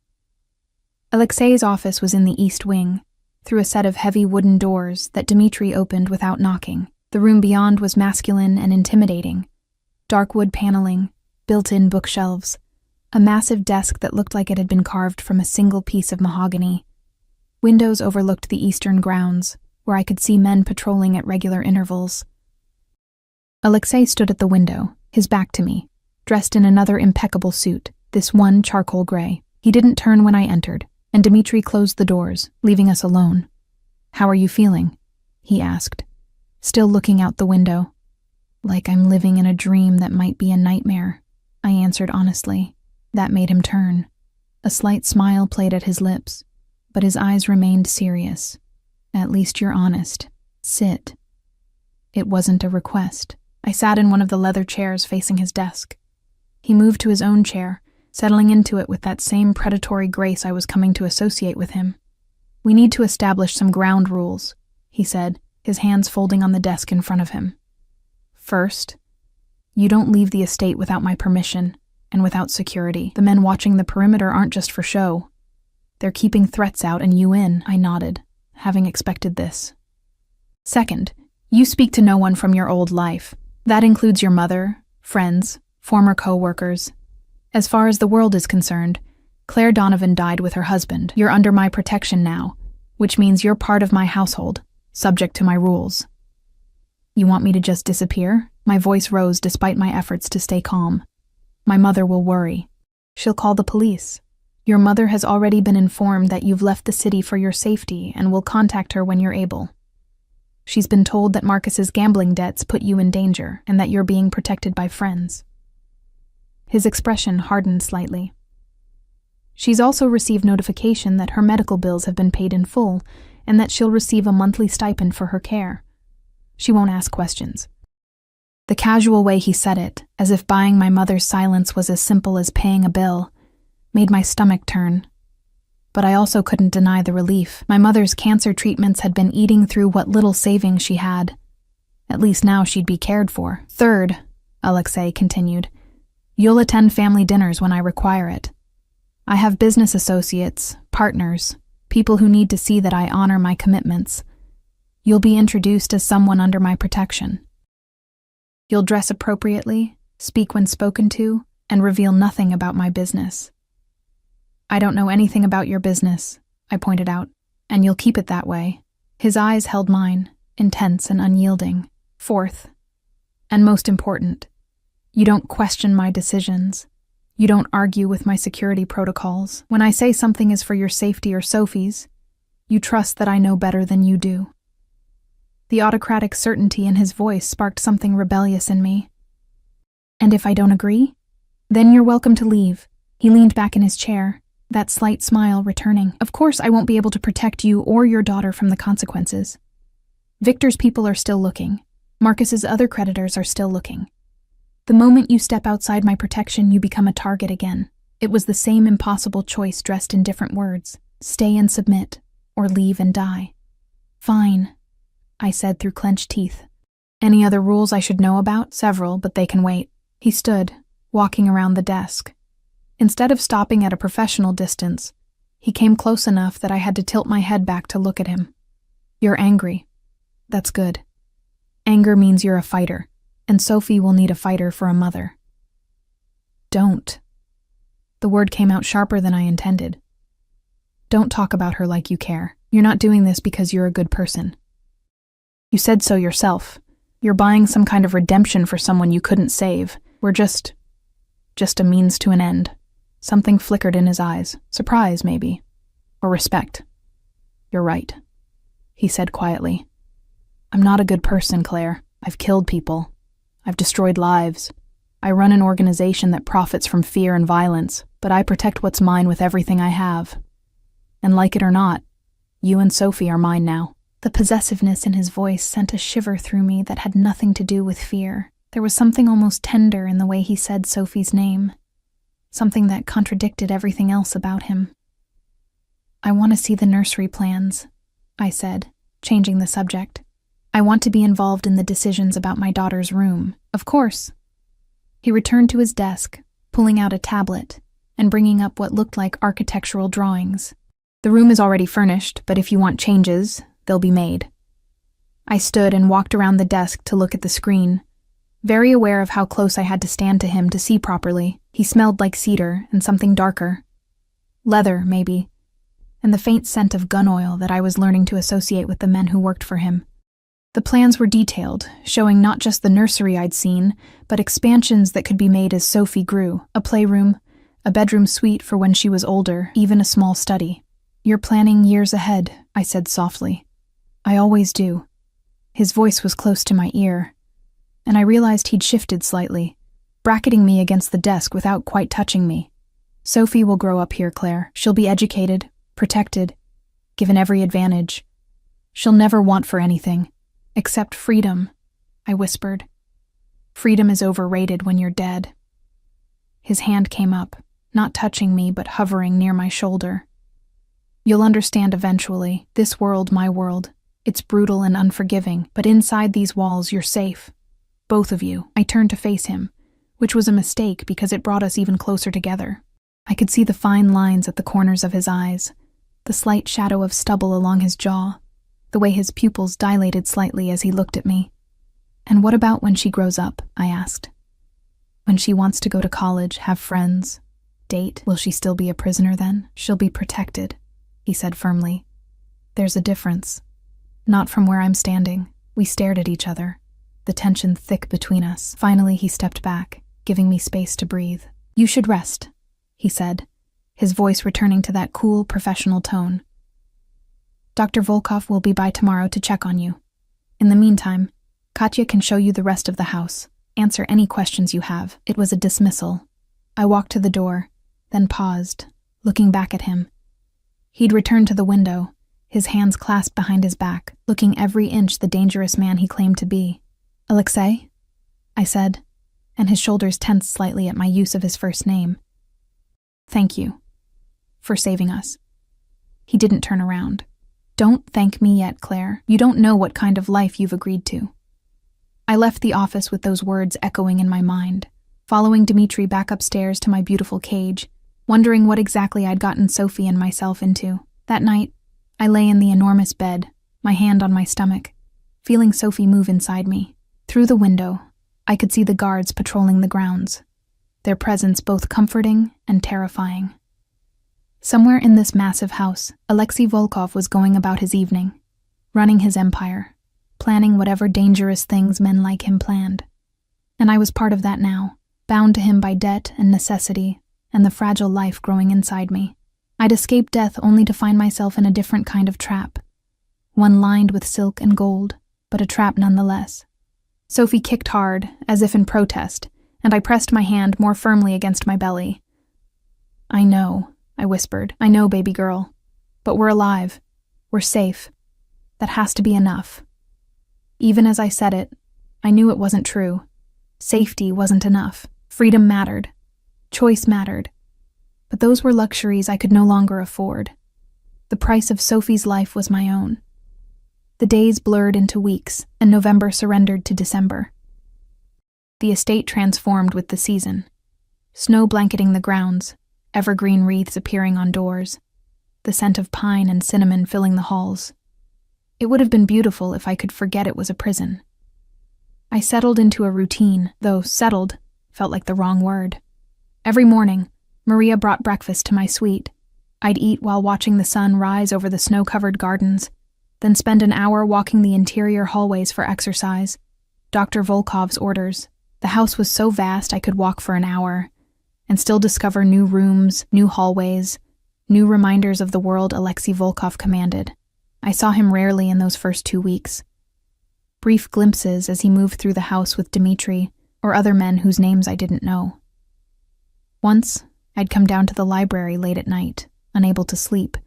Alexei's office was in the east wing, through a set of heavy wooden doors that Dmitri opened without knocking. The room beyond was masculine and intimidating. Dark wood paneling, built-in bookshelves, a massive desk that looked like it had been carved from a single piece of mahogany. Windows overlooked the eastern grounds, where I could see men patrolling at regular intervals. Alexei stood at the window, his back to me, dressed in another impeccable suit, this one charcoal gray. He didn't turn when I entered, and Dmitri closed the doors, leaving us alone. "How are you feeling?" he asked, still looking out the window. "Like I'm living in a dream that might be a nightmare," I answered honestly. That made him turn. A slight smile played at his lips, but his eyes remained serious. "At least you're honest. Sit." It wasn't a request. I sat in one of the leather chairs facing his desk. He moved to his own chair, settling into it with that same predatory grace I was coming to associate with him. "We need to establish some ground rules," he said, his hands folding on the desk in front of him. "First, you don't leave the estate without my permission and without security. The men watching the perimeter aren't just for show. They're keeping threats out and you in." I nodded, having expected this. "Second, you speak to no one from your old life. That includes your mother, friends, former co-workers. As far as the world is concerned, Claire Donovan died with her husband. You're under my protection now, which means you're part of my household, subject to my rules." "You want me to just disappear?" My voice rose despite my efforts to stay calm. "My mother will worry. She'll call the police. Your mother has already been informed that you've left the city for your safety and will contact her when you're able. She's been told that Marcus's gambling debts put you in danger and that you're being protected by friends." His expression hardened slightly. "She's also received notification that her medical bills have been paid in full and that she'll receive a monthly stipend for her care. She won't ask questions." The casual way he said it, as if buying my mother's silence was as simple as paying a bill, made my stomach turn. But I also couldn't deny the relief. My mother's cancer treatments had been eating through what little savings she had. At least now she'd be cared for. "Third," Alexei continued, "you'll attend family dinners when I require it. I have business associates, partners, people who need to see that I honor my commitments. You'll be introduced as someone under my protection. You'll dress appropriately, speak when spoken to, and reveal nothing about my business." "I don't know anything about your business," I pointed out, "and you'll keep it that way." His eyes held mine, intense and unyielding. "Fourth, and most important, you don't question my decisions. You don't argue with my security protocols. When I say something is for your safety or Sophie's, you trust that I know better than you do." The autocratic certainty in his voice sparked something rebellious in me. "And if I don't agree? Then you're welcome to leave." He leaned back in his chair, that slight smile returning. "Of course I won't be able to protect you or your daughter from the consequences. Victor's people are still looking. Marcus's other creditors are still looking. The moment you step outside my protection, you become a target again." It was the same impossible choice dressed in different words. Stay and submit, or leave and die. Fine, I said through clenched teeth. Any other rules I should know about? Several, but they can wait. He stood, walking around the desk. Instead of stopping at a professional distance, he came close enough that I had to tilt my head back to look at him. You're angry. That's good. Anger means you're a fighter, and Sophie will need a fighter for a mother. Don't. The word came out sharper than I intended. Don't talk about her like you care. You're not doing this because you're a good person. You said so yourself. You're buying some kind of redemption for someone you couldn't save. We're just a means to an end. Something flickered in his eyes. Surprise, maybe. Or respect. You're right, he said quietly. I'm not a good person, Claire. I've killed people. I've destroyed lives. I run an organization that profits from fear and violence, but I protect what's mine with everything I have. And like it or not, you and Sophie are mine now. The possessiveness in his voice sent a shiver through me that had nothing to do with fear. There was something almost tender in the way he said Sophie's name, something that contradicted everything else about him. I want to see the nursery plans, I said, changing the subject. I want to be involved in the decisions about my daughter's room. Of course. He returned to his desk, pulling out a tablet and bringing up what looked like architectural drawings. The room is already furnished, but if you want changes, they'll be made. I stood and walked around the desk to look at the screen, very aware of how close I had to stand to him to see properly. He smelled like cedar and something darker. Leather, maybe, and the faint scent of gun oil that I was learning to associate with the men who worked for him. The plans were detailed, showing not just the nursery I'd seen, but expansions that could be made as Sophie grew, a playroom, a bedroom suite for when she was older, even a small study. You're planning years ahead, I said softly. I always do. His voice was close to my ear, and I realized he'd shifted slightly, bracketing me against the desk without quite touching me. Sophie will grow up here, Claire. She'll be educated, protected, given every advantage. She'll never want for anything. Except freedom, I whispered. Freedom is overrated when you're dead. His hand came up, not touching me but hovering near my shoulder. You'll understand eventually. This world, my world. It's brutal and unforgiving, but inside these walls you're safe. Both of you. I turned to face him, which was a mistake because it brought us even closer together. I could see the fine lines at the corners of his eyes, the slight shadow of stubble along his jaw, the way his pupils dilated slightly as he looked at me. And what about when she grows up? I asked. When she wants to go to college, have friends, date, will she still be a prisoner then? She'll be protected, he said firmly. There's a difference. Not from where I'm standing. We stared at each other, the tension thick between us. Finally, he stepped back, giving me space to breathe. You should rest, he said, his voice returning to that cool, professional tone. Dr. Volkov will be by tomorrow to check on you. In the meantime, Katya can show you the rest of the house, answer any questions you have. It was a dismissal. I walked to the door, then paused, looking back at him. He'd returned to the window, his hands clasped behind his back, looking every inch the dangerous man he claimed to be. Alexei? I said, and his shoulders tensed slightly at my use of his first name. Thank you. For saving us. He didn't turn around. Don't thank me yet, Claire. You don't know what kind of life you've agreed to. I left the office with those words echoing in my mind, following Dmitri back upstairs to my beautiful cage, wondering what exactly I'd gotten Sophie and myself into. That night, I lay in the enormous bed, my hand on my stomach, feeling Sophie move inside me. Through the window, I could see the guards patrolling the grounds, their presence both comforting and terrifying. Somewhere in this massive house, Alexei Volkov was going about his evening, running his empire, planning whatever dangerous things men like him planned. And I was part of that now, bound to him by debt and necessity and the fragile life growing inside me. I'd escaped death only to find myself in a different kind of trap, one lined with silk and gold, but a trap nonetheless. Sophie kicked hard, as if in protest, and I pressed my hand more firmly against my belly. I know, I whispered. I know, baby girl. But we're alive. We're safe. That has to be enough. Even as I said it, I knew it wasn't true. Safety wasn't enough. Freedom mattered. Choice mattered. But those were luxuries I could no longer afford. The price of Sophie's life was my own. The days blurred into weeks, and November surrendered to December. The estate transformed with the season. Snow blanketing the grounds, evergreen wreaths appearing on doors, the scent of pine and cinnamon filling the halls. It would have been beautiful if I could forget it was a prison. I settled into a routine, though settled felt like the wrong word. Every morning, Maria brought breakfast to my suite. I'd eat while watching the sun rise over the snow-covered gardens, then spend an hour walking the interior hallways for exercise. Dr. Volkov's orders. The house was so vast I could walk for an hour and still discover new rooms, new hallways, new reminders of the world Alexei Volkov commanded. I saw him rarely in those first 2 weeks. Brief glimpses as he moved through the house with Dmitri or other men whose names I didn't know. Once, I'd come down to the library late at night, unable to sleep,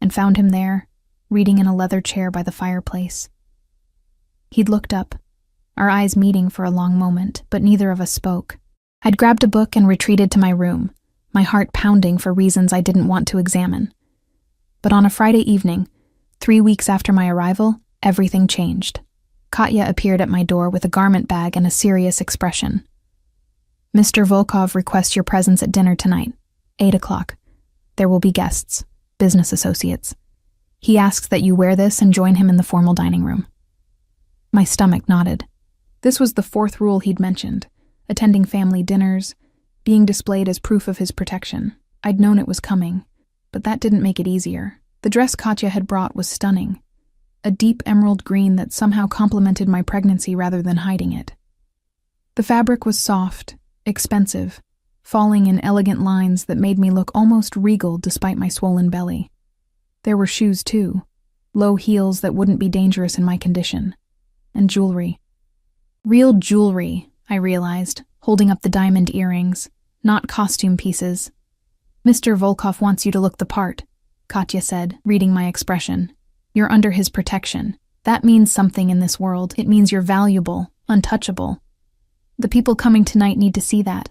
and found him there, reading in a leather chair by the fireplace. He'd looked up, our eyes meeting for a long moment, but neither of us spoke. I'd grabbed a book and retreated to my room, my heart pounding for reasons I didn't want to examine. But on a Friday evening, 3 weeks after my arrival, everything changed. Katya appeared at my door with a garment bag and a serious expression. "Mr. Volkov requests your presence at dinner tonight, 8 o'clock. There will be guests, business associates. He asks that you wear this and join him in the formal dining room." My stomach knotted. This was the 4th rule he'd mentioned, attending family dinners, being displayed as proof of his protection. I'd known it was coming, but that didn't make it easier. The dress Katya had brought was stunning, a deep emerald green that somehow complemented my pregnancy rather than hiding it. The fabric was soft, expensive, falling in elegant lines that made me look almost regal despite my swollen belly. There were shoes too, low heels that wouldn't be dangerous in my condition, and jewelry. Real jewelry, I realized, holding up the diamond earrings, not costume pieces. "Mr. Volkov wants you to look the part," Katya said, reading my expression. "You're under his protection. That means something in this world. It means you're valuable, untouchable. The people coming tonight need to see that."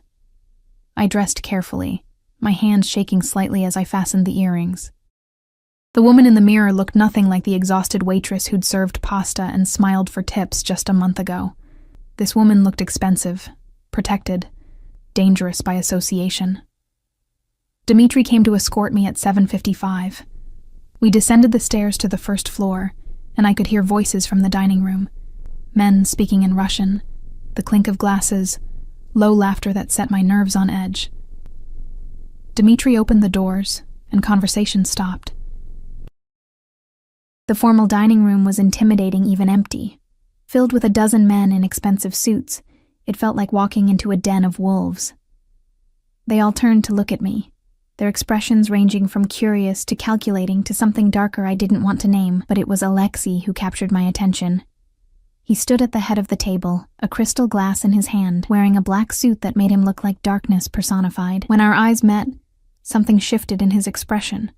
I dressed carefully, my hands shaking slightly as I fastened the earrings. The woman in the mirror looked nothing like the exhausted waitress who'd served pasta and smiled for tips just a month ago. This woman looked expensive, protected, dangerous by association. Dmitri came to escort me at 7:55. We descended the stairs to the first floor, and I could hear voices from the dining room, men speaking in Russian, the clink of glasses, low laughter that set my nerves on edge. Dmitri opened the doors, and conversation stopped. The formal dining room was intimidating, even empty. Filled with a dozen men in expensive suits, it felt like walking into a den of wolves. They all turned to look at me, their expressions ranging from curious to calculating to something darker I didn't want to name, but it was Alexei who captured my attention. He stood at the head of the table, a crystal glass in his hand, wearing a black suit that made him look like darkness personified. When our eyes met, something shifted in his expression.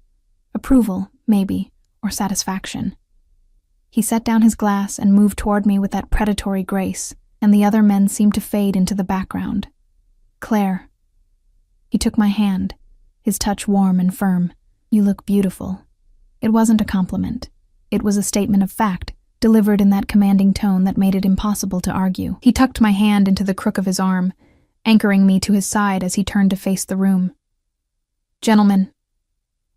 Approval, maybe, or satisfaction. He set down his glass and moved toward me with that predatory grace, and the other men seemed to fade into the background. "Claire." He took my hand, his touch warm and firm. "You look beautiful." It wasn't a compliment. It was a statement of fact, delivered in that commanding tone that made it impossible to argue. He tucked my hand into the crook of his arm, anchoring me to his side as he turned to face the room. "Gentlemen,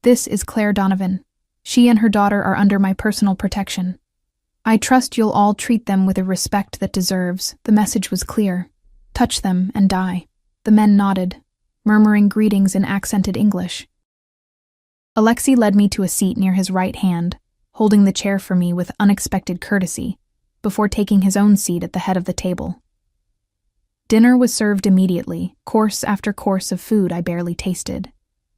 this is Claire Donovan. She and her daughter are under my personal protection. I trust you'll all treat them with a respect that deserves." The message was clear. Touch them and die. The men nodded, murmuring greetings in accented English. Alexei led me to a seat near his right hand, holding the chair for me with unexpected courtesy, before taking his own seat at the head of the table. Dinner was served immediately, course after course of food I barely tasted.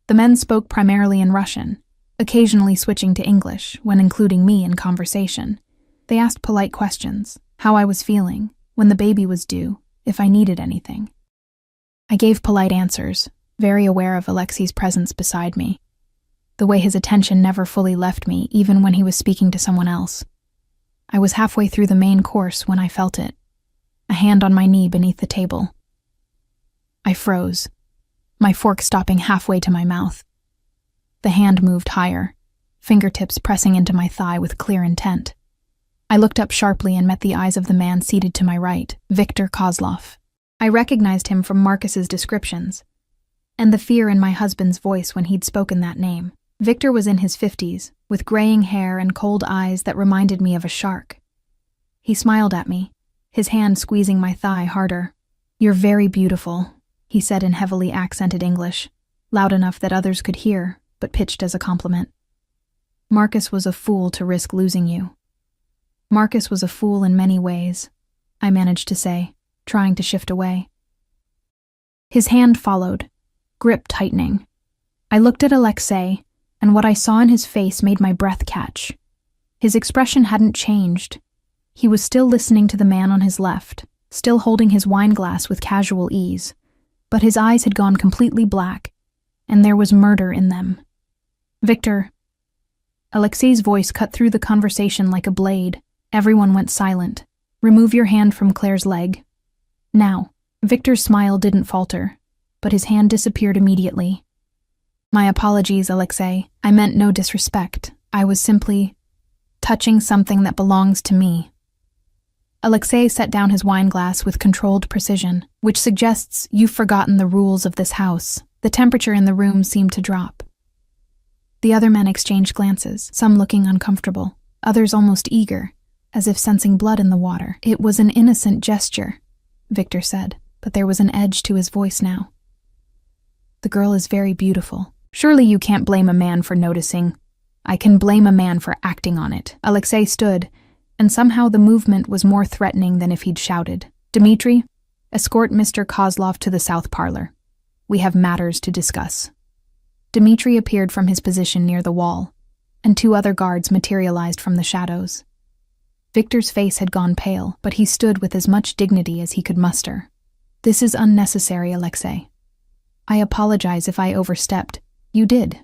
The men spoke primarily in Russian, occasionally switching to English when including me in conversation. They asked polite questions, how I was feeling, when the baby was due, if I needed anything. I gave polite answers, very aware of Alexei's presence beside me. The way his attention never fully left me, even when he was speaking to someone else. I was halfway through the main course when I felt it, a hand on my knee beneath the table. I froze, my fork stopping halfway to my mouth. The hand moved higher, fingertips pressing into my thigh with clear intent. I looked up sharply and met the eyes of the man seated to my right, Victor Kozlov. I recognized him from Marcus's descriptions, and the fear in my husband's voice when he'd spoken that name. Victor was in his 50s, with graying hair and cold eyes that reminded me of a shark. He smiled at me, his hand squeezing my thigh harder. "You're very beautiful," he said in heavily accented English, loud enough that others could hear, but pitched as a compliment. "Marcus was a fool to risk losing you." "Marcus was a fool in many ways," I managed to say, trying to shift away. His hand followed, grip tightening. I looked at Alexei, and what I saw in his face made my breath catch. His expression hadn't changed. He was still listening to the man on his left, still holding his wine glass with casual ease, but his eyes had gone completely black, and there was murder in them. "Victor." Alexei's voice cut through the conversation like a blade. Everyone went silent. "Remove your hand from Claire's leg. Now." Victor's smile didn't falter, but his hand disappeared immediately. "My apologies, Alexei. I meant no disrespect. I was simply touching something that belongs to me." Alexei set down his wine glass with controlled precision, which suggests you've forgotten the rules of this house. The temperature in the room seemed to drop. The other men exchanged glances, some looking uncomfortable, others almost eager, as if sensing blood in the water. "It was an innocent gesture," Victor said, but there was an edge to his voice now. "The girl is very beautiful. Surely you can't blame a man for noticing." "I can blame a man for acting on it." Alexei stood, and somehow the movement was more threatening than if he'd shouted. "Dmitri, escort Mr. Kozlov to the south parlor. We have matters to discuss." Dmitri appeared from his position near the wall, and 2 other guards materialized from the shadows. Victor's face had gone pale, but he stood with as much dignity as he could muster. "This is unnecessary, Alexei. I apologize if I overstepped." "You did."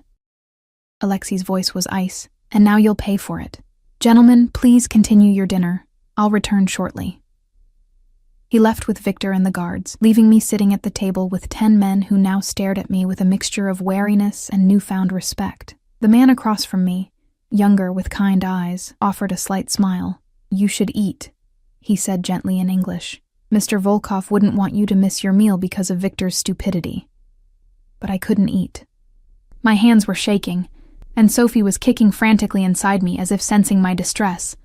Alexei's voice was ice. "And now you'll pay for it. Gentlemen, please continue your dinner. I'll return shortly." He left with Victor and the guards, leaving me sitting at the table with 10 men who now stared at me with a mixture of wariness and newfound respect. The man across from me, younger with kind eyes, offered a slight smile. "You should eat," he said gently in English. "Mr. Volkov wouldn't want you to miss your meal because of Victor's stupidity." But I couldn't eat. My hands were shaking, and Sophie was kicking frantically inside me as if sensing my distress.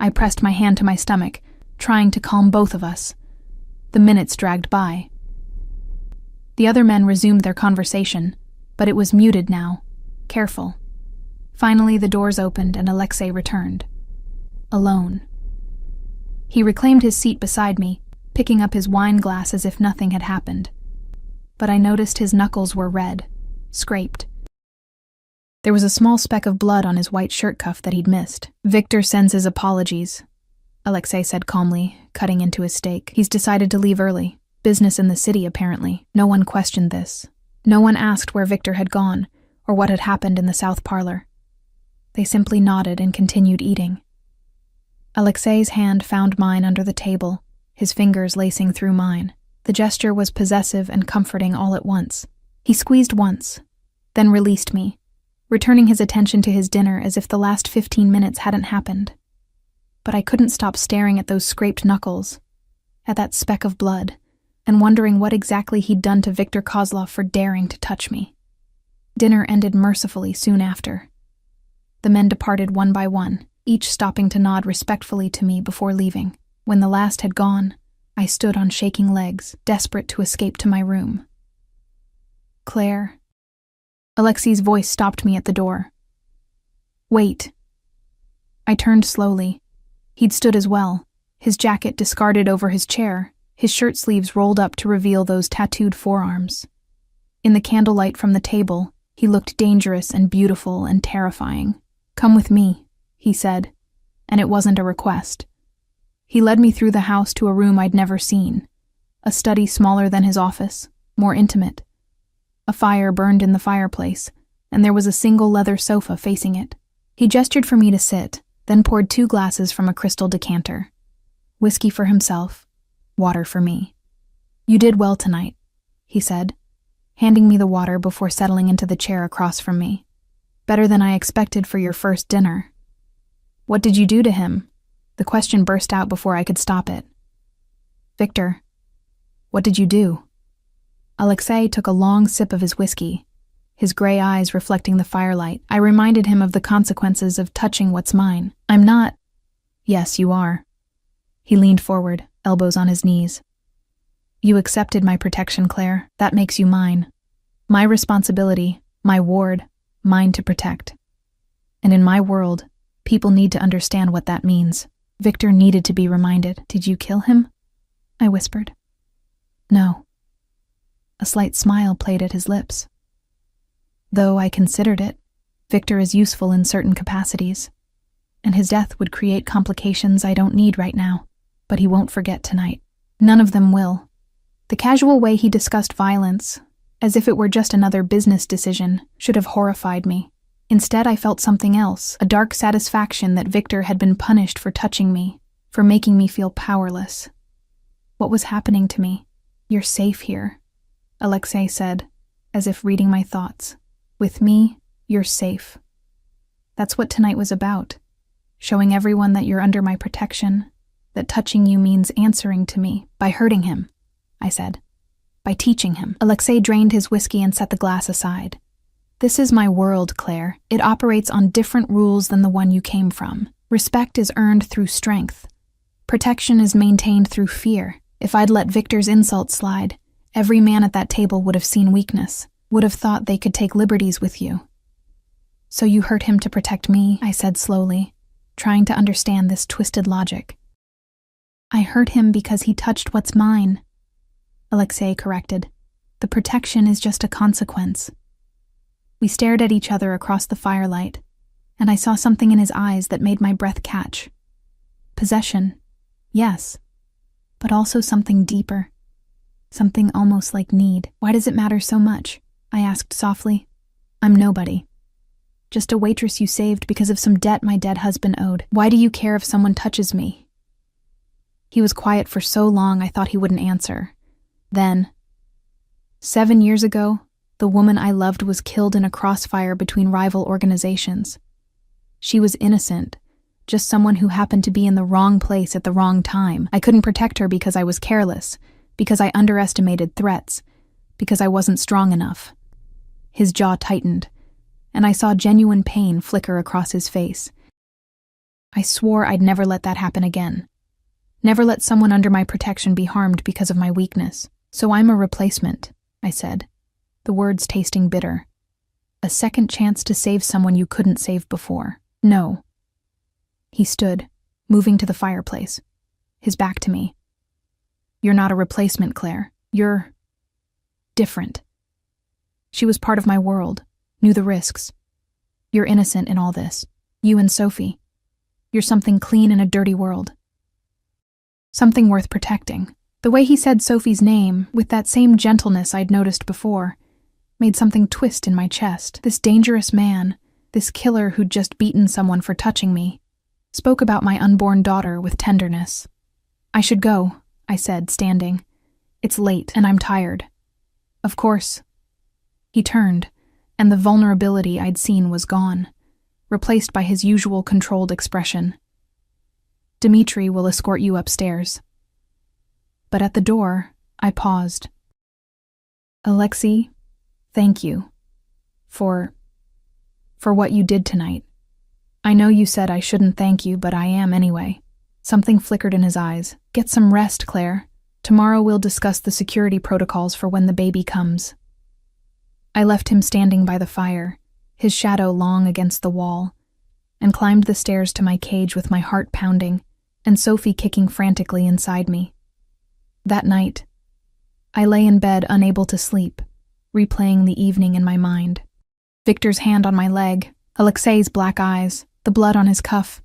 I pressed my hand to my stomach, trying to calm both of us. The minutes dragged by. The other men resumed their conversation, but it was muted now, careful. Finally, the doors opened and Alexei returned. Alone. He reclaimed his seat beside me, picking up his wine glass as if nothing had happened. But I noticed his knuckles were red, scraped. There was a small speck of blood on his white shirt cuff that he'd missed. "Victor sends his apologies," Alexei said calmly, cutting into his steak. "He's decided to leave early. Business in the city, apparently." No one questioned this. No one asked where Victor had gone, or what had happened in the south parlor. They simply nodded and continued eating. Alexei's hand found mine under the table, his fingers lacing through mine. The gesture was possessive and comforting all at once. He squeezed once, then released me, returning his attention to his dinner as if the last 15 minutes hadn't happened. But I couldn't stop staring at those scraped knuckles, at that speck of blood, and wondering what exactly he'd done to Victor Kozlov for daring to touch me. Dinner ended mercifully soon after. The men departed one by one, each stopping to nod respectfully to me before leaving. When the last had gone, I stood on shaking legs, desperate to escape to my room. "Claire." Alexei's voice stopped me at the door. "Wait." I turned slowly. He'd stood as well, his jacket discarded over his chair, his shirt sleeves rolled up to reveal those tattooed forearms. In the candlelight from the table, he looked dangerous and beautiful and terrifying. "Come with me," he said, and it wasn't a request. He led me through the house to a room I'd never seen, a study smaller than his office, more intimate. A fire burned in the fireplace, and there was a single leather sofa facing it. He gestured for me to sit, then poured 2 glasses from a crystal decanter. Whiskey for himself, water for me. "You did well tonight," he said, handing me the water before settling into the chair across from me. Better than I expected for your first dinner. What did you do to him? The question burst out before I could stop it. Victor, what did you do? Alexei took a long sip of his whiskey, his gray eyes reflecting the firelight. I reminded him of the consequences of touching what's mine. I'm not. Yes, you are. He leaned forward, elbows on his knees. You accepted my protection, Claire. That makes you mine. My responsibility, my ward, mine to protect. And in my world, people need to understand what that means. Victor needed to be reminded. Did you kill him? I whispered. No. A slight smile played at his lips. Though I considered it, Victor is useful in certain capacities, and his death would create complications I don't need right now, but he won't forget tonight. None of them will. The casual way he discussed violence, as if it were just another business decision, should have horrified me. Instead, I felt something else, a dark satisfaction that Victor had been punished for touching me, for making me feel powerless. What was happening to me? You're safe here, Alexei said, as if reading my thoughts. With me, you're safe. That's what tonight was about, showing everyone that you're under my protection, that touching you means answering to me by hurting him, I said. By teaching him. Alexei drained his whiskey and set the glass aside. This is my world, Claire. It operates on different rules than the one you came from. Respect is earned through strength. Protection is maintained through fear. If I'd let Victor's insult slide, every man at that table would have seen weakness, would have thought they could take liberties with you. So you hurt him to protect me, I said slowly, trying to understand this twisted logic. I hurt him because he touched what's mine, Alexei corrected. The protection is just a consequence. We stared at each other across the firelight, and I saw something in his eyes that made my breath catch. Possession, yes, but also something deeper. Something almost like need. Why does it matter so much? I asked softly. I'm nobody. Just a waitress you saved because of some debt my dead husband owed. Why do you care if someone touches me? He was quiet for so long I thought he wouldn't answer. Then, 7 years ago, the woman I loved was killed in a crossfire between rival organizations. She was innocent, just someone who happened to be in the wrong place at the wrong time. I couldn't protect her because I was careless, because I underestimated threats, because I wasn't strong enough. His jaw tightened, and I saw genuine pain flicker across his face. I swore I'd never let that happen again. Never let someone under my protection be harmed because of my weakness. So I'm a replacement, I said, the words tasting bitter. A second chance to save someone you couldn't save before. No. He stood, moving to the fireplace, his back to me. You're not a replacement, Claire. You're different. She was part of my world, knew the risks. You're innocent in all this. You and Sophie. You're something clean in a dirty world. Something worth protecting. The way he said Sophie's name, with that same gentleness I'd noticed before, made something twist in my chest. This dangerous man, this killer who'd just beaten someone for touching me, spoke about my unborn daughter with tenderness. I should go, I said, standing. It's late, and I'm tired. Of course. He turned, and the vulnerability I'd seen was gone, replaced by his usual controlled expression. Dmitri will escort you upstairs. But at the door, I paused. Alexei, thank you. For what you did tonight. I know you said I shouldn't thank you, but I am anyway. Something flickered in his eyes. Get some rest, Claire. Tomorrow we'll discuss the security protocols for when the baby comes. I left him standing by the fire, his shadow long against the wall, and climbed the stairs to my cage with my heart pounding and Sophie kicking frantically inside me. That night, I lay in bed unable to sleep, replaying the evening in my mind. Victor's hand on my leg, Alexei's black eyes, the blood on his cuff,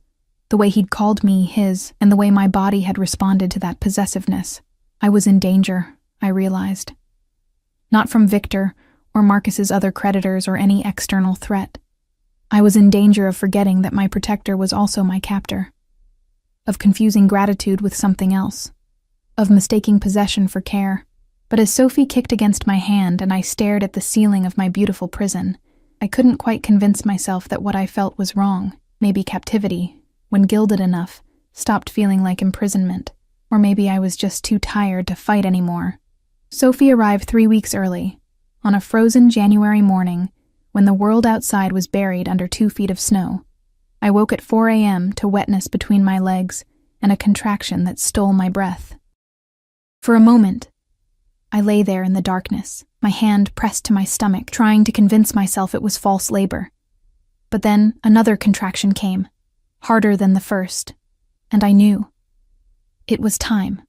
the way he'd called me his, and the way my body had responded to that possessiveness. I was in danger, I realized. Not from Victor or Marcus's other creditors or any external threat. I was in danger of forgetting that my protector was also my captor, of confusing gratitude with something else, of mistaking possession for care. But as Sophie kicked against my hand and I stared at the ceiling of my beautiful prison, I couldn't quite convince myself that what I felt was wrong. Maybe captivity, when gilded enough, stopped feeling like imprisonment. Or maybe I was just too tired to fight anymore. Sophie arrived 3 weeks early, on a frozen January morning, when the world outside was buried under 2 feet of snow. I woke at 4 a.m. to wetness between my legs and a contraction that stole my breath. For a moment, I lay there in the darkness, my hand pressed to my stomach, trying to convince myself it was false labor. But then another contraction came, harder than the first, and I knew. It was time.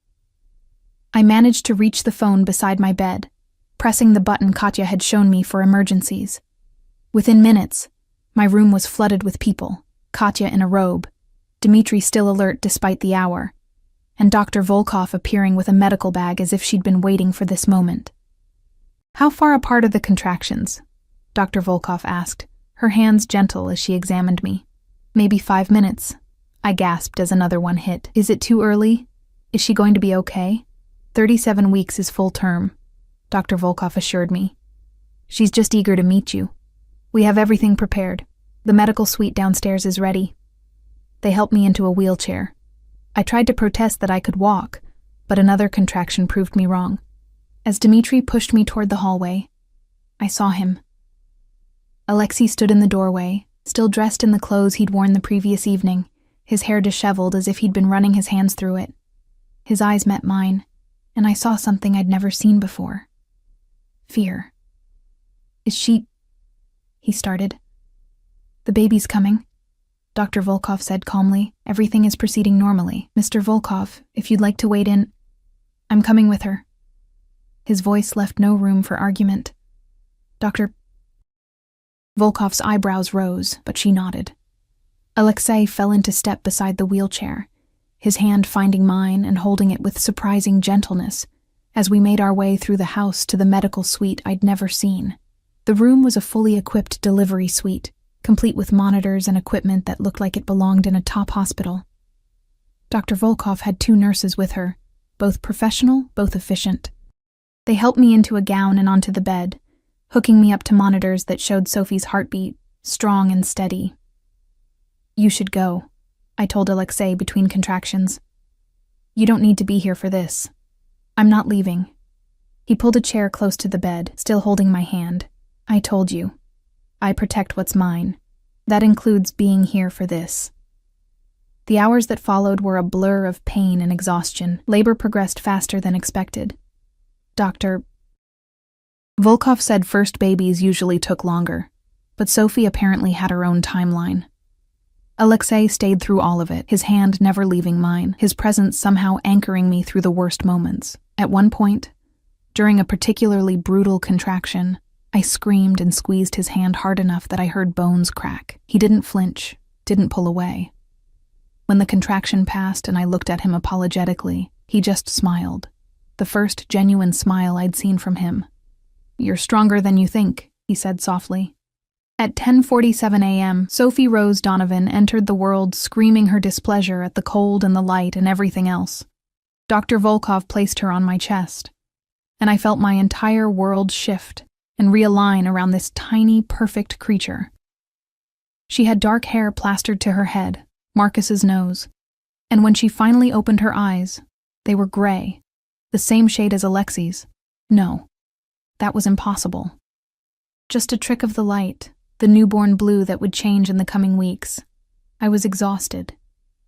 I managed to reach the phone beside my bed, pressing the button Katya had shown me for emergencies. Within minutes, my room was flooded with people, Katya in a robe, Dmitri still alert despite the hour, and Dr. Volkov appearing with a medical bag as if she'd been waiting for this moment. "How far apart are the contractions?" Dr. Volkov asked, her hands gentle as she examined me. "Maybe 5 minutes," I gasped as another one hit. "Is it too early? Is she going to be okay?" 37 weeks is full term, Dr. Volkov assured me. "She's just eager to meet you. We have everything prepared. The medical suite downstairs is ready." They helped me into a wheelchair. I tried to protest that I could walk, but another contraction proved me wrong. As Dmitri pushed me toward the hallway, I saw him. Alexei stood in the doorway, still dressed in the clothes he'd worn the previous evening, his hair disheveled as if he'd been running his hands through it. His eyes met mine, and I saw something I'd never seen before. Fear. "Is she—" he started. "The baby's coming," Dr. Volkov said calmly. "Everything is proceeding normally. Mr. Volkov, if you'd like to wait in, I'm coming with her." His voice left no room for argument. "Dr." Volkov's eyebrows rose, but she nodded. Alexei fell into step beside the wheelchair, his hand finding mine and holding it with surprising gentleness as we made our way through the house to the medical suite I'd never seen. The room was a fully equipped delivery suite, complete with monitors and equipment that looked like it belonged in a top hospital. Dr. Volkov had 2 nurses with her, both professional, both efficient. They helped me into a gown and onto the bed, hooking me up to monitors that showed Sophie's heartbeat, strong and steady. "You should go," I told Alexei between contractions. "You don't need to be here for this. I'm not leaving." He pulled a chair close to the bed, still holding my hand. "I told you. I protect what's mine. That includes being here for this." The hours that followed were a blur of pain and exhaustion. Labor progressed faster than expected. Dr. Volkov said first babies usually took longer, but Sophie apparently had her own timeline. Alexei stayed through all of it, his hand never leaving mine, his presence somehow anchoring me through the worst moments. At one point, during a particularly brutal contraction, I screamed and squeezed his hand hard enough that I heard bones crack. He didn't flinch, didn't pull away. When the contraction passed and I looked at him apologetically, he just smiled. The first genuine smile I'd seen from him. "You're stronger than you think," he said softly. At 10:47 a.m., Sophie Rose Donovan entered the world screaming her displeasure at the cold and the light and everything else. Dr. Volkov placed her on my chest, and I felt my entire world shift and realign around this tiny, perfect creature. She had dark hair plastered to her head, Marcus's nose, and when she finally opened her eyes, they were gray, the same shade as Alexei's. No, that was impossible. Just a trick of the light, the newborn blue that would change in the coming weeks. I was exhausted,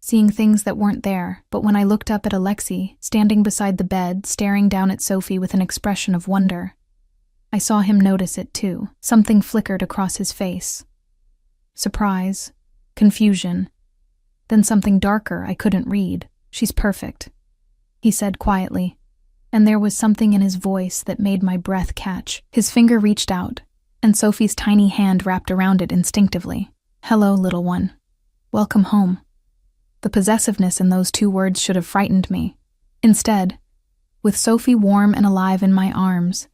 seeing things that weren't there, but when I looked up at Alexei, standing beside the bed, staring down at Sophie with an expression of wonder, I saw him notice it too. Something flickered across his face. Surprise, confusion, then something darker I couldn't read. "She's perfect," he said quietly, and there was something in his voice that made my breath catch. His finger reached out, and Sophie's tiny hand wrapped around it instinctively. "Hello, little one. Welcome home." The possessiveness in those 2 words should have frightened me. Instead, with Sophie warm and alive in my arms,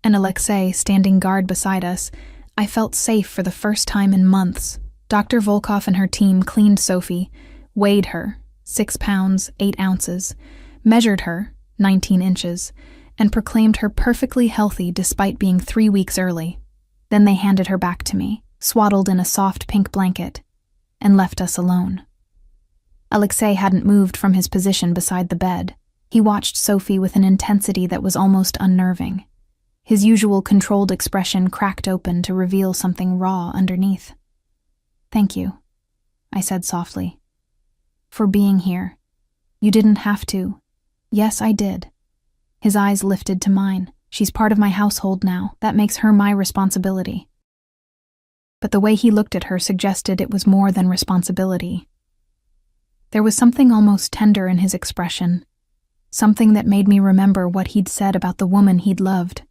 and Alexei standing guard beside us, I felt safe for the first time in months. Dr. Volkov and her team cleaned Sophie, weighed her, 6 pounds, 8 ounces, measured her, 19 inches, and proclaimed her perfectly healthy despite being 3 weeks early. Then they handed her back to me, swaddled in a soft pink blanket, and left us alone. Alexei hadn't moved from his position beside the bed. He watched Sophie with an intensity that was almost unnerving. His usual controlled expression cracked open to reveal something raw underneath. "Thank you," I said softly. "For being here. You didn't have to." "Yes, I did." His eyes lifted to mine. "She's part of my household now. That makes her my responsibility." But the way he looked at her suggested it was more than responsibility. There was something almost tender in his expression, something that made me remember what he'd said about the woman he'd loved,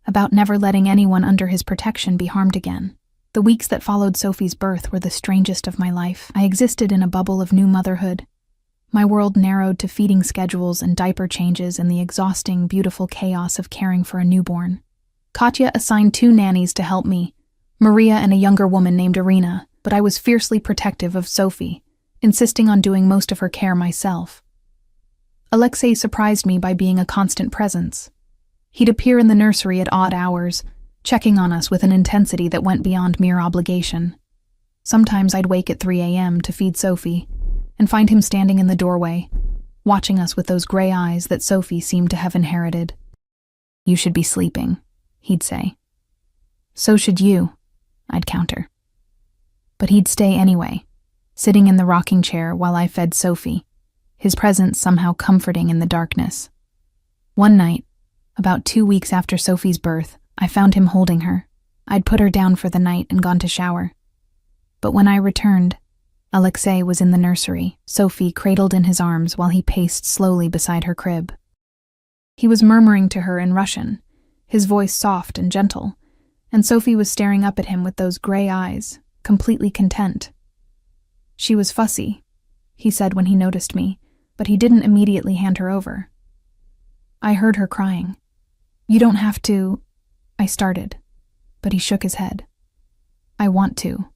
about never letting anyone under his protection be harmed again. The weeks that followed Sophie's birth were the strangest of my life. I existed in a bubble of new motherhood. My world narrowed to feeding schedules and diaper changes and the exhausting, beautiful chaos of caring for a newborn. Katya assigned 2 nannies to help me, Maria and a younger woman named Irina, but I was fiercely protective of Sophie, insisting on doing most of her care myself. Alexei surprised me by being a constant presence. He'd appear in the nursery at odd hours, checking on us with an intensity that went beyond mere obligation. Sometimes I'd wake at 3 a.m. to feed Sophie, and find him standing in the doorway, watching us with those gray eyes that Sophie seemed to have inherited. "You should be sleeping," he'd say. "So should you," I'd counter. But he'd stay anyway, sitting in the rocking chair while I fed Sophie, his presence somehow comforting in the darkness. One night, about 2 weeks after Sophie's birth, I found him holding her. I'd put her down for the night and gone to shower. But when I returned, Alexei was in the nursery, Sophie cradled in his arms while he paced slowly beside her crib. He was murmuring to her in Russian, his voice soft and gentle, and Sophie was staring up at him with those gray eyes, completely content. "She was fussy," he said when he noticed me, but he didn't immediately hand her over. I heard her crying. "You don't have to," I started, but he shook his head. "I want to."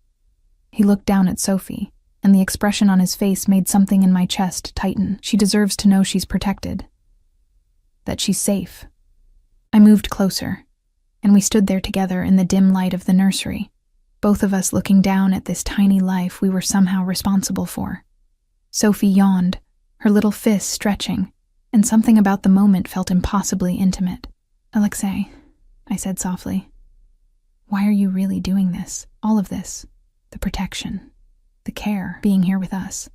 He looked down at Sophie, and the expression on his face made something in my chest tighten. "She deserves to know she's protected, that she's safe." I moved closer, and we stood there together in the dim light of the nursery, both of us looking down at this tiny life we were somehow responsible for. Sophie yawned, her little fists stretching, and something about the moment felt impossibly intimate. "Alexei," I said softly, "why are you really doing this? All of this? The protection, the care, being here with us.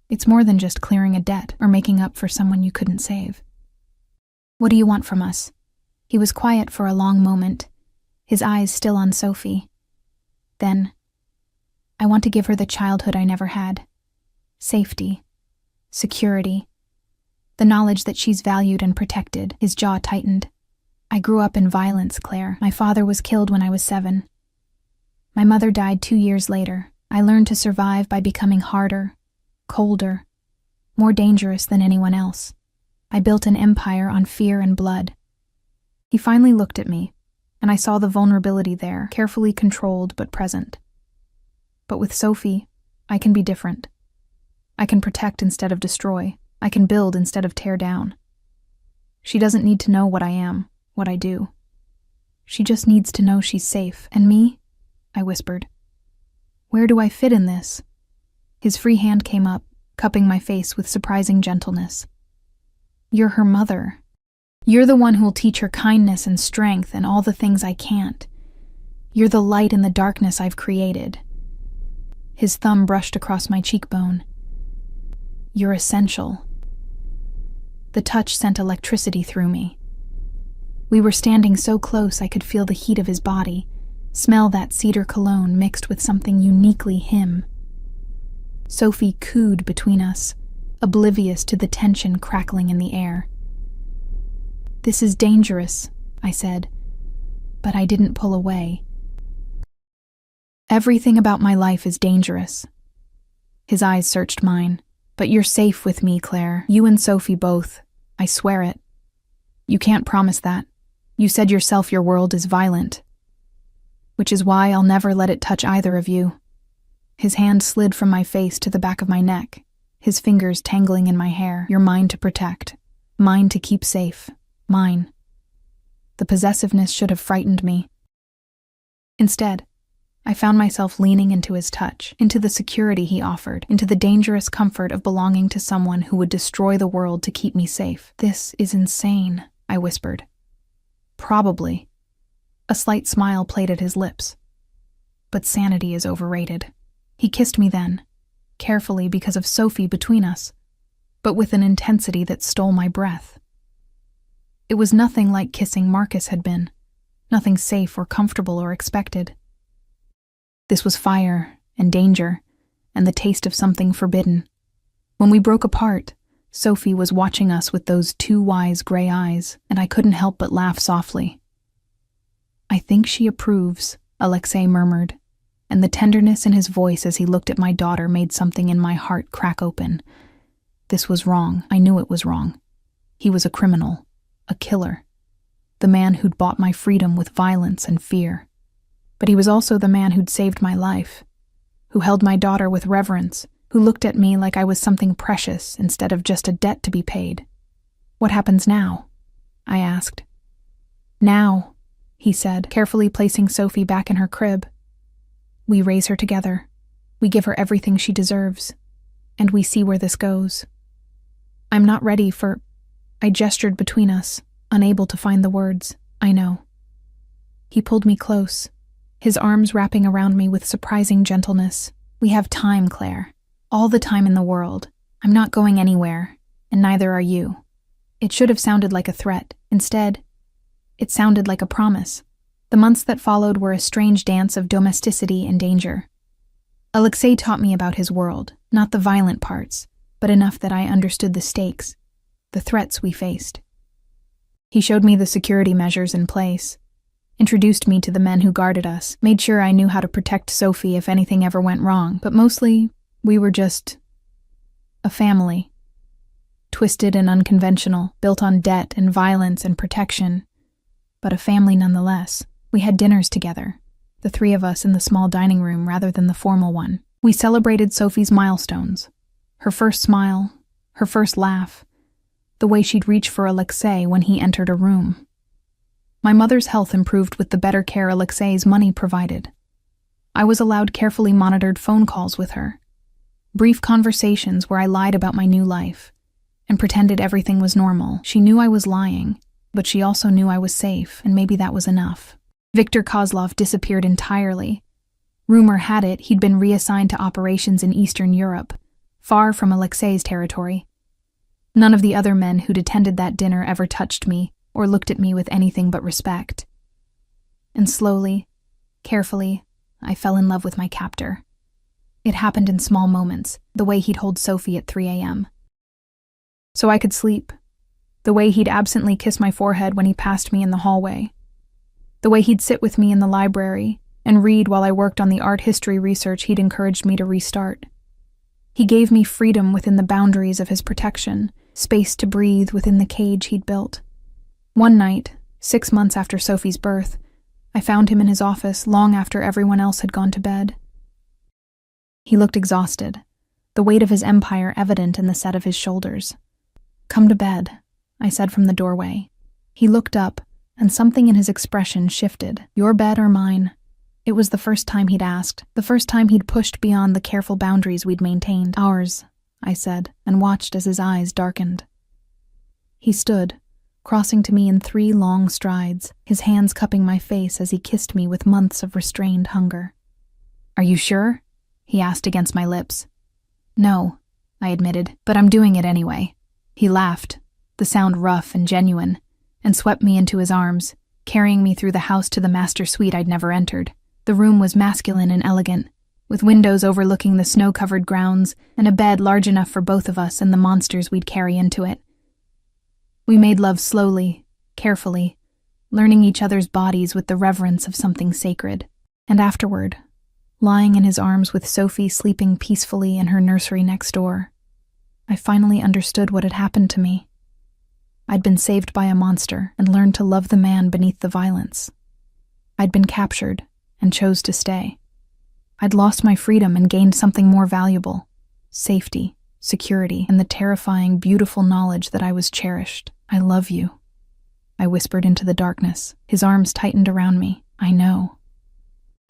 It's more than just clearing a debt or making up for someone you couldn't save. What do you want from us?" He was quiet for a long moment, his eyes still on Sophie. Then, "I want to give her the childhood I never had. Safety, security, the knowledge that she's valued and protected." His jaw tightened. "I grew up in violence, Claire. My father was killed when I was 7. My mother died 2 years later. I learned to survive by becoming harder, colder, more dangerous than anyone else. I built an empire on fear and blood." He finally looked at me, and I saw the vulnerability there, carefully controlled but present. "But with Sophie, I can be different. I can protect instead of destroy. I can build instead of tear down. She doesn't need to know what I am, what I do. She just needs to know she's safe. And me?" I whispered. "Where do I fit in this?" His free hand came up, cupping my face with surprising gentleness. "You're her mother. You're the one who'll teach her kindness and strength and all the things I can't. You're the light in the darkness I've created." His thumb brushed across my cheekbone. "You're essential." The touch sent electricity through me. We were standing so close I could feel the heat of his body, smell that cedar cologne mixed with something uniquely him. Sophie cooed between us, oblivious to the tension crackling in the air. "This is dangerous," I said, but I didn't pull away. "Everything about my life is dangerous." His eyes searched mine. "But you're safe with me, Claire. You and Sophie both. I swear it. You can't promise that. You said yourself your world is violent. Which is why I'll never let it touch either of you." His hand slid from my face to the back of my neck, his fingers tangling in my hair. "You're mine to protect. Mine to keep safe. Mine." The possessiveness should have frightened me. Instead, I found myself leaning into his touch, into the security he offered, into the dangerous comfort of belonging to someone who would destroy the world to keep me safe. "This is insane," I whispered. "Probably." A slight smile played at his lips. "But sanity is overrated." He kissed me then, carefully because of Sophie between us, but with an intensity that stole my breath. It was nothing like kissing Marcus had been, nothing safe or comfortable or expected. This was fire and danger and the taste of something forbidden. When we broke apart, Sophie was watching us with those two wise gray eyes, and I couldn't help but laugh softly. "I think she approves," Alexei murmured, and the tenderness in his voice as he looked at my daughter made something in my heart crack open. This was wrong. I knew it was wrong. He was a criminal, a killer, the man who'd bought my freedom with violence and fear. But he was also the man who'd saved my life, who held my daughter with reverence, who looked at me like I was something precious instead of just a debt to be paid. "What happens now?" I asked. "Now," he said, carefully placing Sophie back in her crib. "We raise her together. We give her everything she deserves. And we see where this goes. I'm not ready for—" I gestured between us, unable to find the words. "I know." He pulled me close, his arms wrapping around me with surprising gentleness. "We have time, Claire. All the time in the world. I'm not going anywhere, and neither are you." It should have sounded like a threat. Instead, it sounded like a promise. The months that followed were a strange dance of domesticity and danger. Alexei taught me about his world, not the violent parts, but enough that I understood the stakes, the threats we faced. He showed me the security measures in place, introduced me to the men who guarded us, made sure I knew how to protect Sophie if anything ever went wrong, but mostly, we were just a family. Twisted and unconventional, built on debt and violence and protection, but a family nonetheless. We had dinners together, the three of us in the small dining room rather than the formal one. We celebrated Sophie's milestones, her first smile, her first laugh, the way she'd reach for Alexei when he entered a room. My mother's health improved with the better care Alexei's money provided. I was allowed carefully monitored phone calls with her, brief conversations where I lied about my new life and pretended everything was normal. She knew I was lying, but she also knew I was safe, and maybe that was enough. Viktor Kozlov disappeared entirely. Rumor had it he'd been reassigned to operations in Eastern Europe, far from Alexei's territory. None of the other men who'd attended that dinner ever touched me or looked at me with anything but respect. And slowly, carefully, I fell in love with my captor. It happened in small moments, the way he'd hold Sophie at 3 a.m. so I could sleep, the way he'd absently kiss my forehead when he passed me in the hallway, the way he'd sit with me in the library and read while I worked on the art history research he'd encouraged me to restart. He gave me freedom within the boundaries of his protection, space to breathe within the cage he'd built. One night, 6 months after Sophie's birth, I found him in his office long after everyone else had gone to bed. He looked exhausted, the weight of his empire evident in the set of his shoulders. "Come to bed," I said from the doorway. He looked up, and something in his expression shifted. "Your bed or mine?" It was the first time he'd asked, the first time he'd pushed beyond the careful boundaries we'd maintained. "Ours," I said, and watched as his eyes darkened. He stood, crossing to me in 3 long strides, his hands cupping my face as he kissed me with months of restrained hunger. "Are you sure?" he asked against my lips. "No," I admitted, "but I'm doing it anyway." He laughed, the sound rough and genuine, and swept me into his arms, carrying me through the house to the master suite I'd never entered. The room was masculine and elegant, with windows overlooking the snow-covered grounds and a bed large enough for both of us and the monsters we'd carry into it. We made love slowly, carefully, learning each other's bodies with the reverence of something sacred. And afterward, lying in his arms with Sophie sleeping peacefully in her nursery next door, I finally understood what had happened to me. I'd been saved by a monster and learned to love the man beneath the violence. I'd been captured and chose to stay. I'd lost my freedom and gained something more valuable: safety, security, and the terrifying, beautiful knowledge that I was cherished. "I love you," I whispered into the darkness. His arms tightened around me. "I know."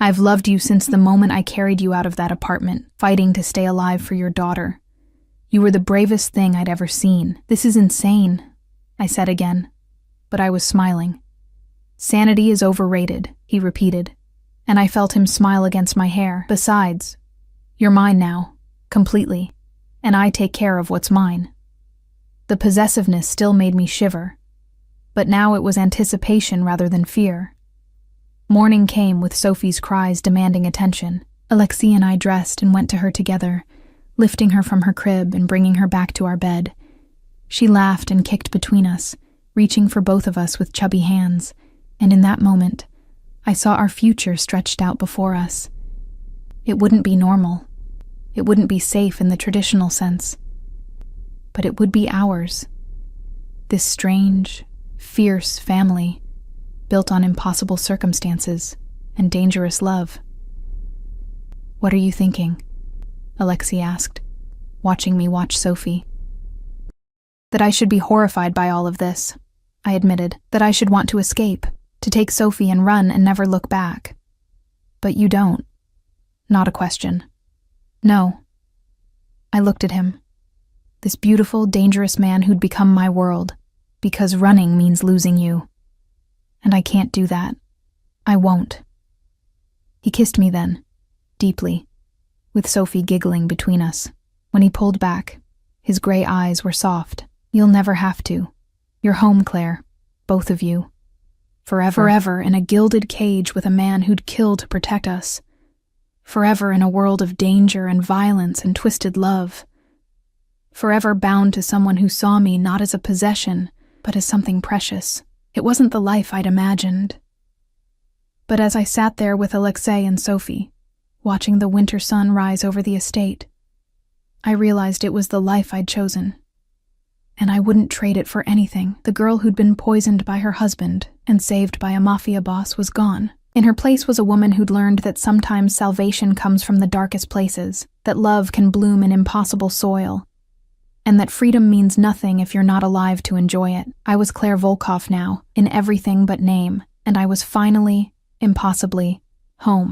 I've loved you since the moment I carried you out of that apartment, fighting to stay alive for your daughter. You were the bravest thing I'd ever seen. This is insane, I said again, but I was smiling. Sanity is overrated, he repeated, and I felt him smile against my hair. Besides, you're mine now, completely, and I take care of what's mine. The possessiveness still made me shiver, but now it was anticipation rather than fear. Morning came with Sophie's cries demanding attention. Alexei and I dressed and went to her together, lifting her from her crib and bringing her back to our bed. She laughed and kicked between us, reaching for both of us with chubby hands, and in that moment, I saw our future stretched out before us. It wouldn't be normal. It wouldn't be safe in the traditional sense. But it would be ours. This strange, fierce family, built on impossible circumstances and dangerous love. What are you thinking? Alexei asked, watching me watch Sophie. That I should be horrified by all of this, I admitted. That I should want to escape, to take Sophie and run and never look back. But you don't. Not a question. No. I looked at him. This beautiful, dangerous man who'd become my world, because running means losing you. And I can't do that. I won't. He kissed me then, deeply, with Sophie giggling between us. When he pulled back, his gray eyes were soft. You'll never have to. You're home, Claire. Both of you. Forever in a gilded cage with a man who'd kill to protect us. Forever in a world of danger and violence and twisted love. Forever bound to someone who saw me not as a possession, but as something precious. It wasn't the life I'd imagined. But as I sat there with Alexei and Sophie, watching the winter sun rise over the estate, I realized it was the life I'd chosen. And I wouldn't trade it for anything. The girl who'd been poisoned by her husband and saved by a Mafia boss was gone. In her place was a woman who'd learned that sometimes salvation comes from the darkest places, that love can bloom in impossible soil, and that freedom means nothing if you're not alive to enjoy it. I was Claire Volkov now, in everything but name, and I was finally, impossibly, home.